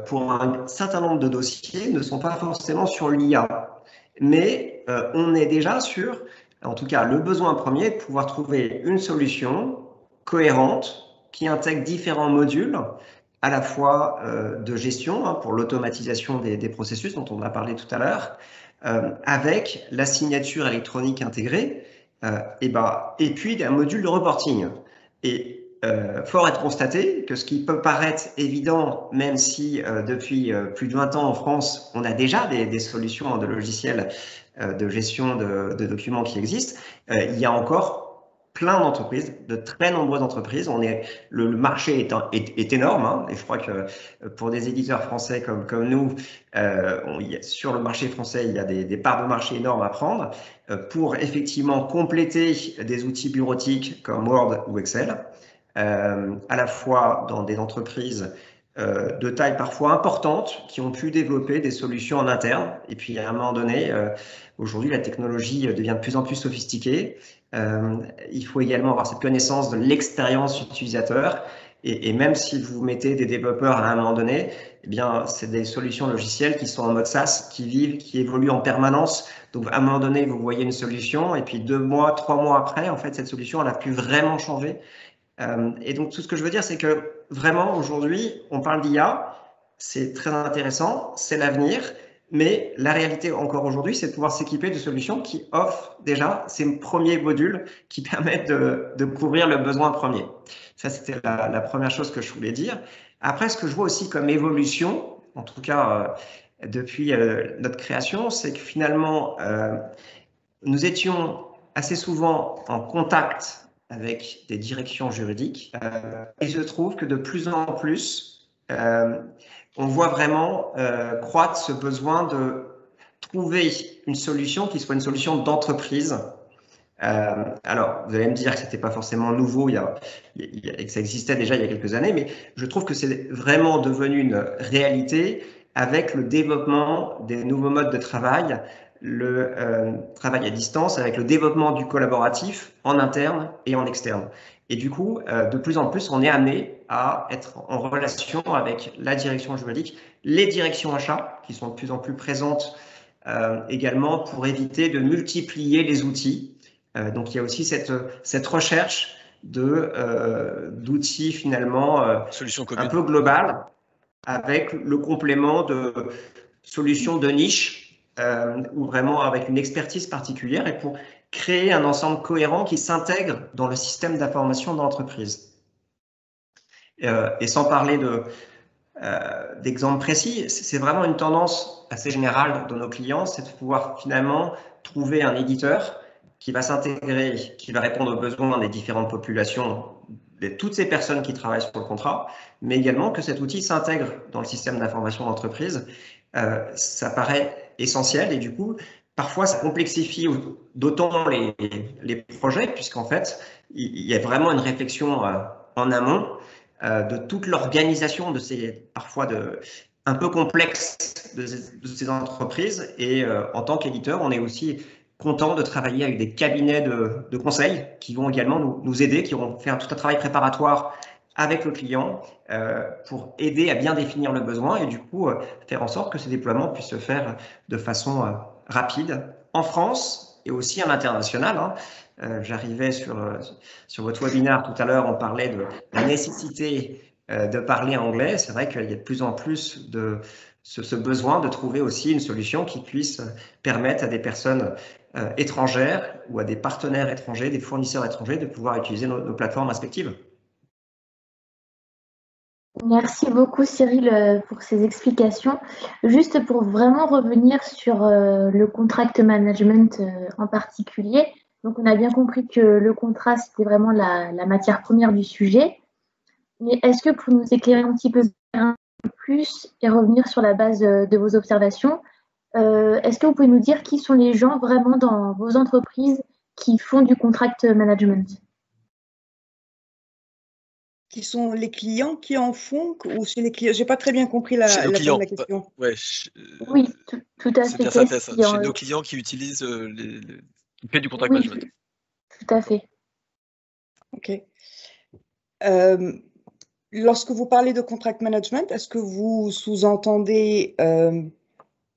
pour un certain nombre de dossiers, ne sont pas forcément sur l'IA. Mais on est déjà sur, en tout cas, le besoin premier de pouvoir trouver une solution cohérente qui intègre différents modules, à la fois de gestion, pour l'automatisation des processus dont on a parlé tout à l'heure, avec la signature électronique intégrée, et puis un module de reporting. Et fort est de constater que ce qui peut paraître évident, même si depuis plus de 20 ans en France, on a déjà des solutions de logiciels de gestion de documents qui existent, il y a encore plein d'entreprises, de très nombreuses entreprises. Le marché est énorme, hein, et je crois que pour des éditeurs français comme nous, sur le marché français, il y a des parts de marché énormes à prendre pour effectivement compléter des outils bureautiques comme Word ou Excel, à la fois dans des entreprises de taille parfois importante qui ont pu développer des solutions en interne. Et puis à un moment donné, aujourd'hui, la technologie devient de plus en plus sophistiquée. Il faut également avoir cette connaissance de l'expérience utilisateur. Et même si vous mettez des développeurs à un moment donné, eh bien, c'est des solutions logicielles qui sont en mode SaaS, qui vivent, qui évoluent en permanence. Donc, à un moment donné, vous voyez une solution et puis 2 mois, 3 mois après, en fait, cette solution, elle n'a plus vraiment changé. Et donc, tout ce que je veux dire, c'est que vraiment, aujourd'hui, on parle d'IA, c'est très intéressant, c'est l'avenir, mais la réalité encore aujourd'hui, c'est de pouvoir s'équiper de solutions qui offrent déjà ces premiers modules qui permettent de couvrir le besoin premier. Ça, c'était la première chose que je voulais dire. Après, ce que je vois aussi comme évolution, en tout cas depuis notre création, c'est que finalement, nous étions assez souvent en contact avec des directions juridiques. Et je trouve que de plus en plus, on voit vraiment croître ce besoin de trouver une solution qui soit une solution d'entreprise. Alors, vous allez me dire que ce n'était pas forcément nouveau et que ça existait déjà il y a quelques années, mais je trouve que c'est vraiment devenu une réalité avec le développement des nouveaux modes de travail, le travail à distance, avec le développement du collaboratif en interne et en externe. Et du coup, de plus en plus, on est amené à être en relation avec la direction juridique, les directions achats, qui sont de plus en plus présentes également pour éviter de multiplier les outils. Donc, il y a aussi cette recherche d'outils finalement un peu globales, avec le complément de solutions de niche ou vraiment avec une expertise particulière et pour créer un ensemble cohérent qui s'intègre dans le système d'information de l'entreprise. Et sans parler d'exemples précis, c'est vraiment une tendance assez générale de nos clients, c'est de pouvoir finalement trouver un éditeur qui va s'intégrer, qui va répondre aux besoins des différentes populations, de toutes ces personnes qui travaillent sur le contrat, mais également que cet outil s'intègre dans le système d'information d'entreprise. Ça paraît essentiel et du coup, parfois, ça complexifie d'autant les projets, puisqu'en fait, il y a vraiment une réflexion en amont de toute l'organisation de ces, parfois un peu complexes de ces entreprises. Et en tant qu'éditeur, on est aussi content de travailler avec des cabinets de conseil qui vont également nous aider, qui vont faire tout un travail préparatoire avec le client pour aider à bien définir le besoin et du coup faire en sorte que ces déploiements puissent se faire de façon rapide en France et aussi à l'international. Hein. J'arrivais sur votre webinaire tout à l'heure, on parlait de la nécessité de parler anglais. C'est vrai qu'il y a de plus en plus de ce besoin de trouver aussi une solution qui puisse permettre à des personnes étrangères ou à des partenaires étrangers, des fournisseurs étrangers de pouvoir utiliser nos plateformes respectives. Merci beaucoup Cyril pour ces explications. Juste pour vraiment revenir sur le contract management en particulier, donc on a bien compris que le contrat c'était vraiment la matière première du sujet, mais est-ce que pour nous éclairer un petit peu plus et revenir sur la base de vos observations, est-ce que vous pouvez nous dire qui sont les gens vraiment dans vos entreprises qui font du contract management ? Qui sont les clients qui en font ou c'est les clients? J'ai pas très bien compris la question. Ouais, oui, tout à fait. Chez nos clients qui utilisent qui fait du contract management. Tout à fait. Ok. Lorsque vous parlez de contract management, est-ce que vous sous-entendez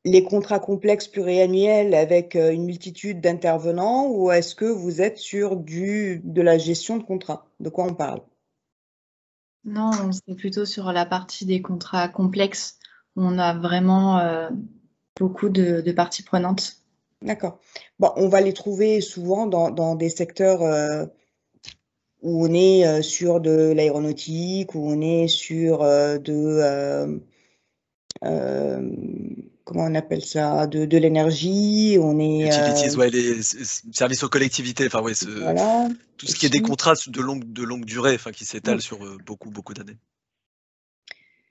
les contrats complexes pluriannuels avec une multitude d'intervenants ou est-ce que vous êtes sur de la gestion de contrats? De quoi on parle? Non, c'est plutôt sur la partie des contrats complexes. On a vraiment beaucoup de parties prenantes. D'accord. Bon, on va les trouver souvent dans des secteurs où on est sur de l'aéronautique, où on est sur comment on appelle ça, de l'énergie, on est Utilities, ouais, les services aux collectivités, enfin ouais, voilà. tout ce qui est des contrats de longue durée, enfin qui s'étalent sur beaucoup d'années.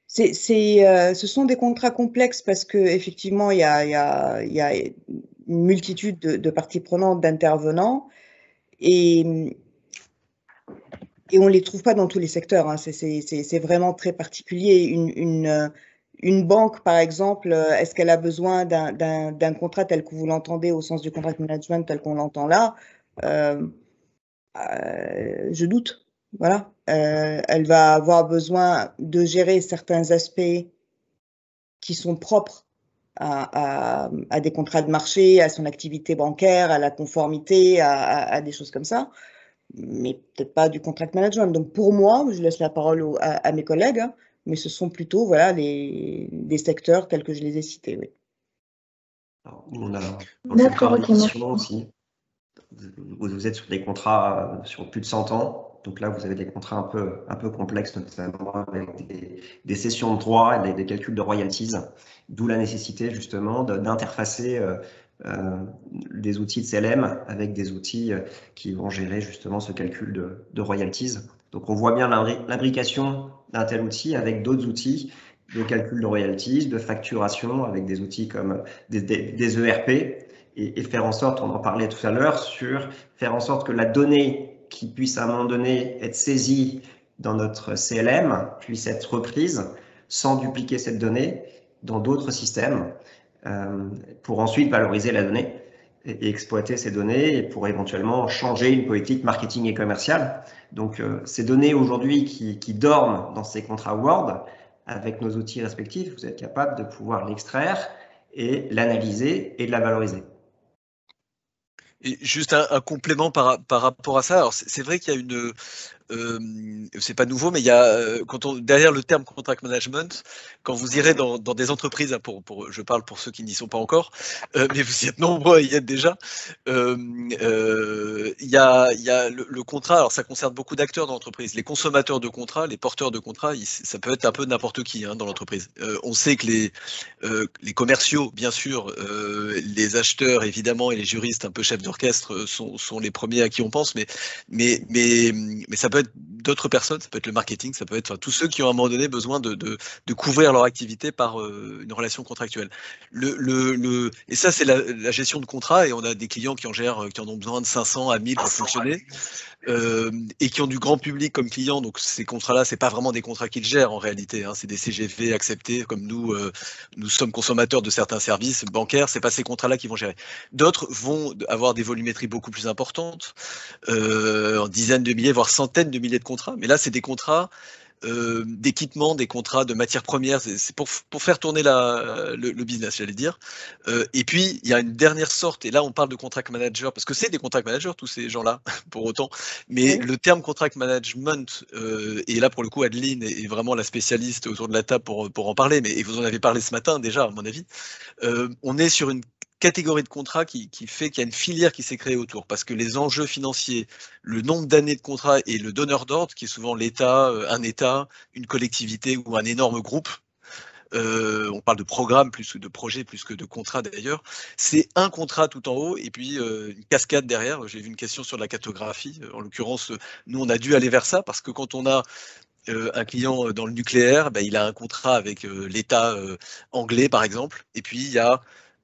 Ce sont des contrats complexes parce que effectivement il y a une multitude de parties prenantes, d'intervenants et on les trouve pas dans tous les secteurs, hein. C'est vraiment très particulier. Une banque, par exemple, est-ce qu'elle a besoin d'un contrat tel que vous l'entendez au sens du contract management tel qu'on l'entend là? Je doute. Voilà. Elle va avoir besoin de gérer certains aspects qui sont propres à des contrats de marché, à son activité bancaire, à la conformité, à des choses comme ça, mais peut-être pas du contract management. Donc pour moi, je laisse la parole à mes collègues, hein, mais ce sont plutôt voilà, des secteurs tels que je les ai cités. Oui. Alors, nous, on a dans le D'accord, secteur de ok, l'édition aussi. Vous êtes sur des contrats sur plus de 100 ans. Donc là, vous avez des contrats un peu complexes, notamment avec des cessions de droits et des calculs de royalties, d'où la nécessité justement d'interfacer des outils de CLM avec des outils qui vont gérer justement ce calcul de royalties. Donc on voit bien l'imbrication d'un tel outil avec d'autres outils de calcul de royalties, de facturation avec des outils comme des ERP, et faire en sorte, on en parlait tout à l'heure, sur faire en sorte que la donnée qui puisse à un moment donné être saisie dans notre CLM puisse être reprise sans dupliquer cette donnée dans d'autres systèmes pour ensuite valoriser la donnée et exploiter ces données et pour éventuellement changer une politique marketing et commerciale. Donc ces données aujourd'hui qui dorment dans ces contrats Word, avec nos outils respectifs, vous êtes capable de pouvoir l'extraire et l'analyser et de la valoriser. Et juste un complément par rapport à ça. Alors c'est vrai qu'il y a une, c'est pas nouveau, mais il y a derrière le terme contract management, quand vous irez dans des entreprises, hein, je parle pour ceux qui n'y sont pas encore, mais vous y êtes nombreux à y être déjà. Il y a le contrat. Alors ça concerne beaucoup d'acteurs dans l'entreprise. Les consommateurs de contrats, les porteurs de contrats, ça peut être un peu n'importe qui dans l'entreprise. On sait que les commerciaux, bien sûr, les acheteurs évidemment et les juristes un peu chefs d'orchestre sont les premiers à qui on pense, mais ça peut être d'autres personnes, ça peut être le marketing, ça peut être tous ceux qui ont à un moment donné besoin de couvrir leur activité par une relation contractuelle. Et ça, c'est la gestion de contrat, et on a des clients qui en ont besoin de 500 à 1000 pour fonctionner. Et qui ont du grand public comme client, donc ces contrats-là, c'est pas vraiment des contrats qu'ils gèrent en réalité, hein, c'est des CGV acceptés, comme nous sommes consommateurs de certains services bancaires, c'est pas ces contrats-là qu'ils vont gérer. D'autres vont avoir des volumétries beaucoup plus importantes, en dizaines de milliers, voire centaines de milliers de contrats, mais là, c'est des contrats d'équipement, des contrats de matières premières, c'est pour faire tourner le business, j'allais dire. Et puis, il y a une dernière sorte, et là, on parle de contract manager, parce que c'est des contract managers, tous ces gens-là, pour autant, mais le terme contract management, et là, pour le coup, Adeline est vraiment la spécialiste autour de la table pour en parler, et vous en avez parlé ce matin déjà, à mon avis. On est sur une catégorie de contrat qui fait qu'il y a une filière qui s'est créée autour, parce que les enjeux financiers, le nombre d'années de contrat et le donneur d'ordre, qui est souvent l'État, un État, une collectivité ou un énorme groupe, on parle de programme plus que de projet, plus que de contrat d'ailleurs, c'est un contrat tout en haut et puis une cascade derrière. J'ai vu une question sur la cartographie, en l'occurrence, nous on a dû aller vers ça, parce que quand on a un client dans le nucléaire, il a un contrat avec l'État anglais par exemple, et puis il y a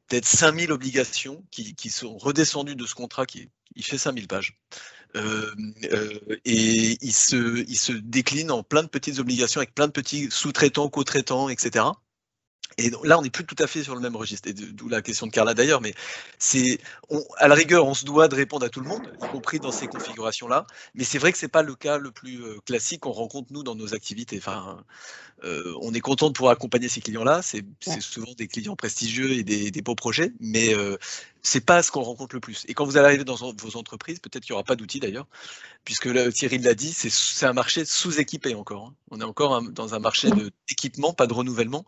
peut-être 5000 obligations qui sont redescendues de ce contrat il fait 5000 pages. Et il se décline en plein de petites obligations avec plein de petits sous-traitants, co-traitants, etc. Et là, on n'est plus tout à fait sur le même registre, et d'où la question de Carla d'ailleurs, mais à la rigueur, on se doit de répondre à tout le monde, y compris dans ces configurations-là, mais c'est vrai que c'est pas le cas le plus classique qu'on rencontre, nous, dans nos activités. Enfin, on est content de pouvoir accompagner ces clients-là, c'est souvent des clients prestigieux et des beaux projets, mais c'est pas ce qu'on rencontre le plus. Et quand vous allez arriver dans vos entreprises, peut-être qu'il n'y aura pas d'outils d'ailleurs, puisque là, Thierry l'a dit, c'est un marché sous-équipé encore. Hein. On est encore dans un marché d'équipement, pas de renouvellement.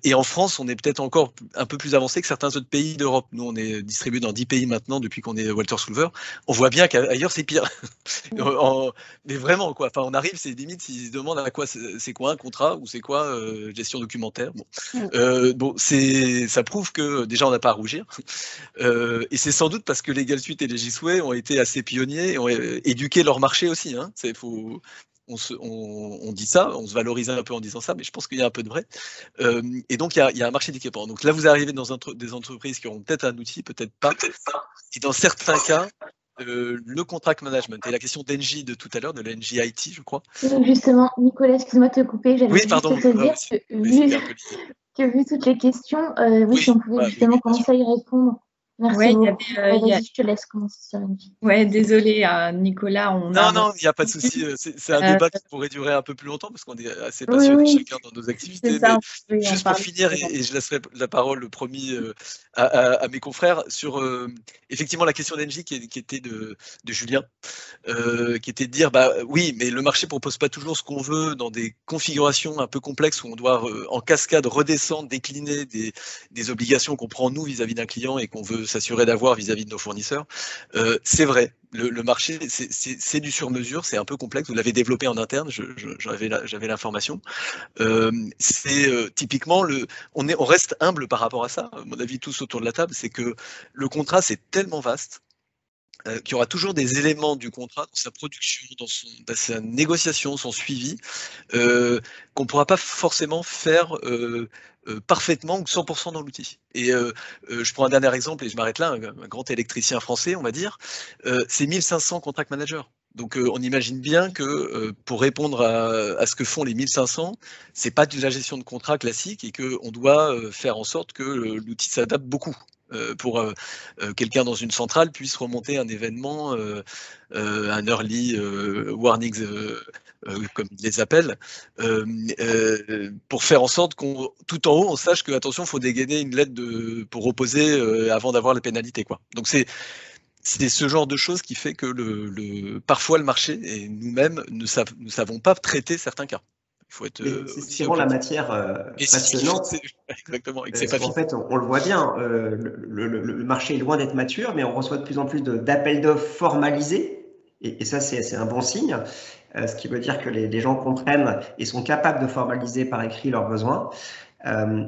Et en France, on est peut-être encore un peu plus avancé que certains autres pays d'Europe. Nous, on est distribué dans 10 pays maintenant depuis qu'on est Wolters Kluwer. On voit bien qu'ailleurs, c'est pire. Mais vraiment, quoi. Enfin, on arrive, c'est limite s'ils se demandent à quoi c'est quoi un contrat ou c'est quoi gestion documentaire. Bon, ça prouve que déjà, on n'a pas à rougir. Et c'est sans doute parce que Legal Suite et Legisway ont été assez pionniers et ont éduqué leur marché aussi. Hein. On dit ça, on se valorise un peu en disant ça, mais je pense qu'il y a un peu de vrai. Et donc, il y a un marché d'équipement. Donc là, vous arrivez dans des entreprises qui auront peut-être un outil, peut-être pas. Et dans certains cas, le contract management. Et la question d'Engie de tout à l'heure, de l'Engie IT, je crois. Justement, Nicolas, excuse-moi de te couper. J'allais juste te dire que vu toutes les questions, si on pouvait justement commencer à y répondre. Merci beaucoup. Vas-y, je te laisse commencer sur Engie. Ouais, désolé, Nicolas. Non, il n'y a pas de souci. C'est un débat qui pourrait durer un peu plus longtemps parce qu'on est assez passionnés chacun dans nos activités. Mais juste pour finir, et je laisserai la parole, promis, à mes confrères, sur effectivement la question d'Engie qui était de Julien, qui était de dire, oui, mais le marché ne propose pas toujours ce qu'on veut dans des configurations un peu complexes où on doit en cascade redescendre, décliner des obligations qu'on prend nous vis-à-vis d'un client et qu'on veut s'assurer d'avoir vis-à-vis de nos fournisseurs. C'est vrai, le marché, c'est du sur-mesure, c'est un peu complexe. Vous l'avez développé en interne, j'avais l'information. Typiquement, on reste humble par rapport à ça. À mon avis, tous autour de la table, c'est que le contrat, c'est tellement vaste qu'il y aura toujours des éléments du contrat, dans sa production, dans sa négociation, son suivi, qu'on ne pourra pas forcément faire parfaitement ou 100% dans l'outil. Et je prends un dernier exemple et je m'arrête là, un grand électricien français, on va dire, c'est 1500 contract managers. Donc on imagine bien que pour répondre à ce que font les 1500, c'est pas de la gestion de contrat classique et qu'on doit faire en sorte que l'outil s'adapte beaucoup. Pour quelqu'un dans une centrale puisse remonter un événement, un early warnings, comme ils les appellent, pour faire en sorte tout en haut, on sache que, attention, il faut dégainer une lettre pour opposer avant d'avoir les pénalités, quoi. Donc c'est ce genre de choses qui fait que parfois le marché et nous-mêmes ne savons pas traiter certains cas. C'est vraiment la matière passionnante. Exactement. En fait, on le voit bien, le marché est loin d'être mature, mais on reçoit de plus en plus d'appels d'offres formalisés. Et ça, c'est un bon signe, ce qui veut dire que les gens comprennent et sont capables de formaliser par écrit leurs besoins.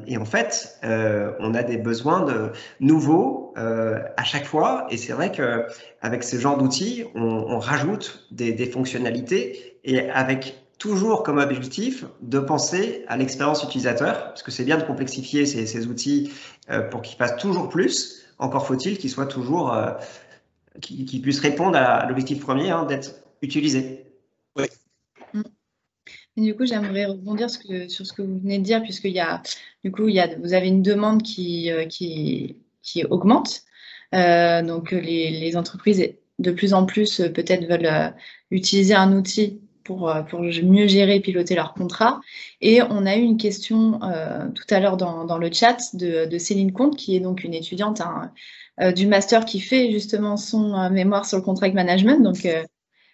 Et en fait, on a des besoins nouveaux à chaque fois. Et c'est vrai qu'avec ce genre d'outils, on rajoute des fonctionnalités et avec toujours comme objectif de penser à l'expérience utilisateur, parce que c'est bien de complexifier ces outils pour qu'ils fassent toujours plus. Encore faut-il qu'ils soient toujours, qu'ils puissent répondre à l'objectif premier, d'être utilisés. Oui. Et du coup, j'aimerais rebondir sur ce que vous venez de dire, puisque vous avez une demande qui augmente. Donc, les entreprises, de plus en plus, peut-être veulent utiliser un outil pour mieux gérer et piloter leur contrat. Et on a eu une question tout à l'heure dans le chat de Céline Comte, qui est donc une étudiante du master qui fait justement son mémoire sur le contract management. Donc,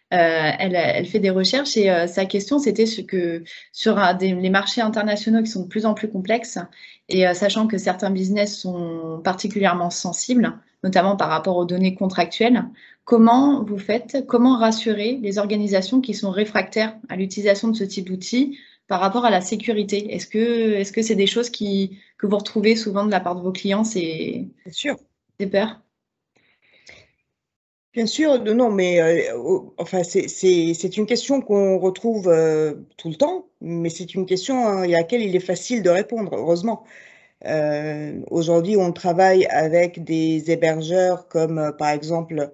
elle fait des recherches et sa question, c'était sur les marchés internationaux qui sont de plus en plus complexes et sachant que certains business sont particulièrement sensibles, notamment par rapport aux données contractuelles, comment rassurer les organisations qui sont réfractaires à l'utilisation de ce type d'outils par rapport à la sécurité? Est-ce que c'est des choses que vous retrouvez souvent de la part de vos clients, Bien sûr. Des peurs? Bien sûr, non, mais enfin, c'est une question qu'on retrouve tout le temps, mais c'est une question à laquelle il est facile de répondre, heureusement. Aujourd'hui, on travaille avec des hébergeurs comme, par exemple,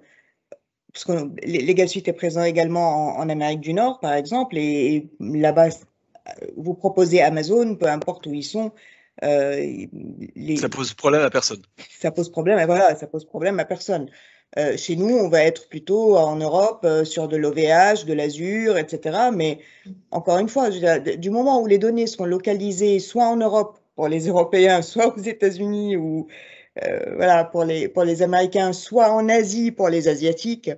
parce que Legal Suite est présent également en Amérique du Nord, par exemple, et là-bas, vous proposez Amazon, peu importe où ils sont, Ça pose problème à personne. Ça pose problème, voilà, ça pose problème à personne. Chez nous, on va être plutôt en Europe sur de l'OVH, de l'Azure, etc. Mais encore une fois, je veux dire, du moment où les données sont localisées soit en Europe pour les Européens, soit aux États-Unis ou voilà, pour les Américains, soit en Asie pour les Asiatiques,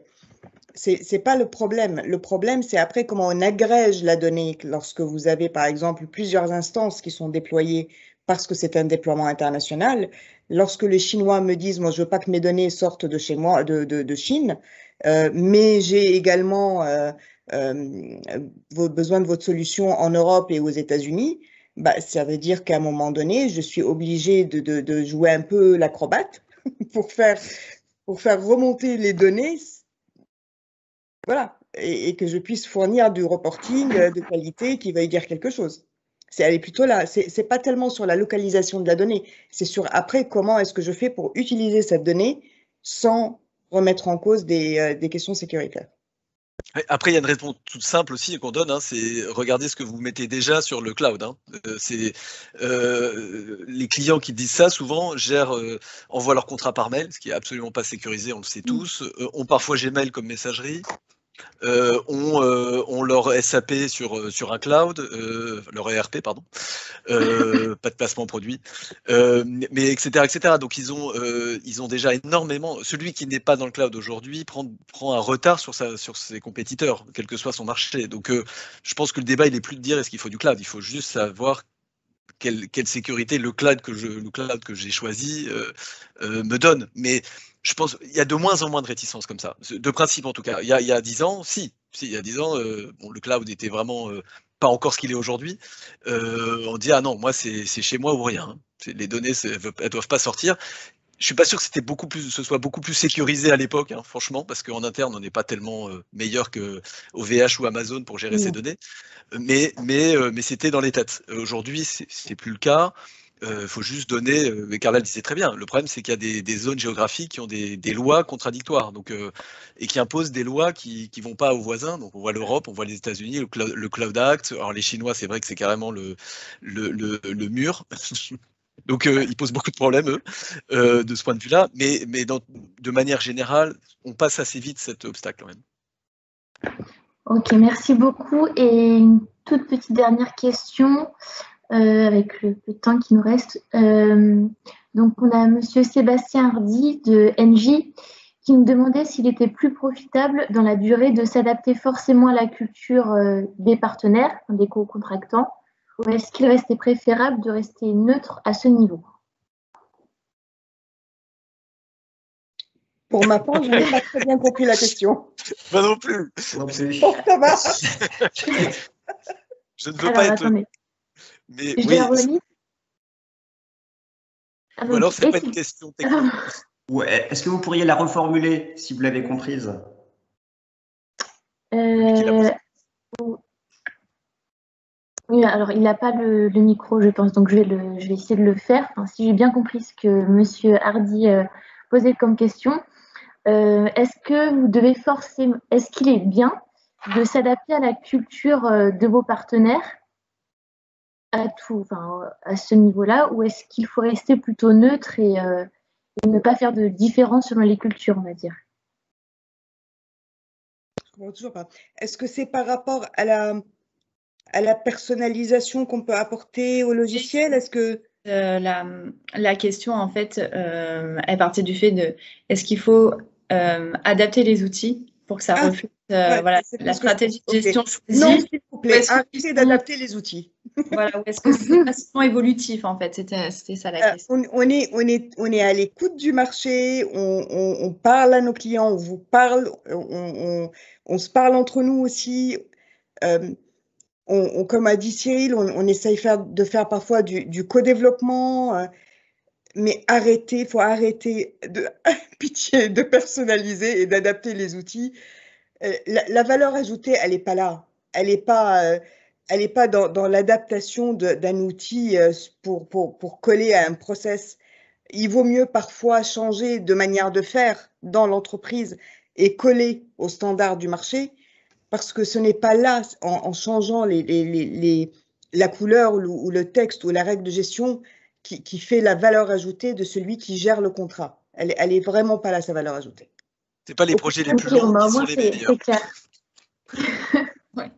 c'est pas le problème. Le problème, c'est après comment on agrège la donnée lorsque vous avez, par exemple, plusieurs instances qui sont déployées parce que c'est un déploiement international. Lorsque les Chinois me disent, moi, je veux pas que mes données sortent de chez moi, de Chine, mais j'ai également besoin de votre solution en Europe et aux États-Unis, bah, ça veut dire qu'à un moment donné, je suis obligée de jouer un peu l'acrobate pour faire remonter les données, voilà, et que je puisse fournir du reporting de qualité qui va y dire quelque chose. Elle est plutôt là. C'est pas tellement sur la localisation de la donnée, c'est sur après comment est-ce que je fais pour utiliser cette donnée sans remettre en cause des questions sécuritaires. Après, il y a une réponse toute simple aussi qu'on donne, hein, c'est regardez ce que vous mettez déjà sur le cloud. Hein. Les clients qui disent ça, souvent, envoient leur contrat par mail, ce qui est absolument pas sécurisé, on le sait tous, ont parfois Gmail comme messagerie, ont leur SAP sur un cloud, leur ERP, pardon, pas de placement produit, mais etc., etc. Donc ils ont déjà énormément. Celui qui n'est pas dans le cloud aujourd'hui prend un retard sur ses compétiteurs, quel que soit son marché. Donc je pense que le débat il est plus de dire est-ce qu'il faut du cloud, il faut juste savoir quelle sécurité le cloud que j'ai choisi me donne. Mais je pense qu'il y a de moins en moins de réticences comme ça, de principe en tout cas. Il y a 10 ans, il y a 10 ans, le cloud était vraiment pas encore ce qu'il est aujourd'hui. On dit ah non, moi c'est chez moi ou rien. Hein. Les données, elles doivent pas sortir. Je suis pas sûr que ce soit beaucoup plus sécurisé à l'époque, hein, franchement, parce qu'en interne, on n'est pas tellement meilleur que OVH ou Amazon pour gérer ces données. Mais c'était dans les têtes. Aujourd'hui, c'est plus le cas. Faut juste donner. Carla le disait très bien. Le problème, c'est qu'il y a des zones géographiques qui ont des lois contradictoires, donc et qui imposent des lois qui vont pas aux voisins. Donc on voit l'Europe, on voit les États-Unis, le Cloud Act. Alors les Chinois, c'est vrai que c'est carrément le mur. Donc ils posent beaucoup de problèmes eux, de ce point de vue-là. Mais de manière générale, on passe assez vite cet obstacle quand même. Ok, merci beaucoup. Et une toute petite dernière question. Avec le peu de temps qui nous reste. Donc, on a Monsieur Sébastien Hardy de NJ qui nous demandait s'il était plus profitable dans la durée de s'adapter forcément à la culture des partenaires, des co-contractants, ou est-ce qu'il restait préférable de rester neutre à ce niveau? Pour ma part, je n'ai pas très bien compris la question. Moi non plus. Non plus. Oh, ça va. Je ne veux pas être... Attendez. Mais je oui. la relis. Ou alors, c'est pas une question technique. Ouais. Est-ce que vous pourriez la reformuler si vous l'avez comprise? Oui, alors il n'a pas le micro, je pense, donc je vais essayer de le faire. Enfin, si j'ai bien compris ce que Monsieur Hardy posait comme question, est-ce qu'il est bien de s'adapter à la culture de vos partenaires à ce niveau-là, ou est-ce qu'il faut rester plutôt neutre et ne pas faire de différence selon les cultures, on va dire? Je comprends toujours pas. Est-ce que c'est par rapport à la personnalisation qu'on peut apporter au logiciel? Est-ce que la question, en fait, elle partait du fait de est-ce qu'il faut adapter les outils pour que ça reflète voilà, la stratégie de gestion choisie? Non, s'il vous plaît, arrêtez d'adapter les outils. Voilà, ou est-ce que c'est facilement évolutif, en fait? C'était ça la question. On est à l'écoute du marché, on parle à nos clients, on vous parle, on se parle entre nous aussi. Comme a dit Cyril, on essaye de faire parfois du co-développement, mais il faut arrêter pitié, de personnaliser et d'adapter les outils. La valeur ajoutée, elle n'est pas là. Elle n'est pas dans l'adaptation d'un outil pour coller à un process. Il vaut mieux parfois changer de manière de faire dans l'entreprise et coller aux standards du marché, parce que ce n'est pas là, en changeant la couleur ou le texte ou la règle de gestion, qui fait la valeur ajoutée de celui qui gère le contrat. Elle est vraiment pas là, sa valeur ajoutée. C'est pas les projets les plus Ok, longs bah, au qui sont moins, les c'est meilleurs. clair. Ouais.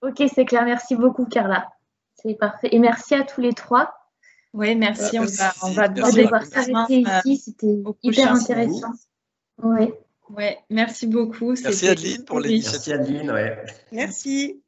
Ok, c'est clair. Merci beaucoup, Carla. C'est parfait. Et merci à tous les trois. Oui, merci. Merci. On va On va Merci, devoir Marco. s'arrêter ici. C'était au hyper prochain intéressant. Oui. Ouais, merci beaucoup. Merci C'était Adeline pour très riche. l'initiative. Merci Adeline, ouais. Merci.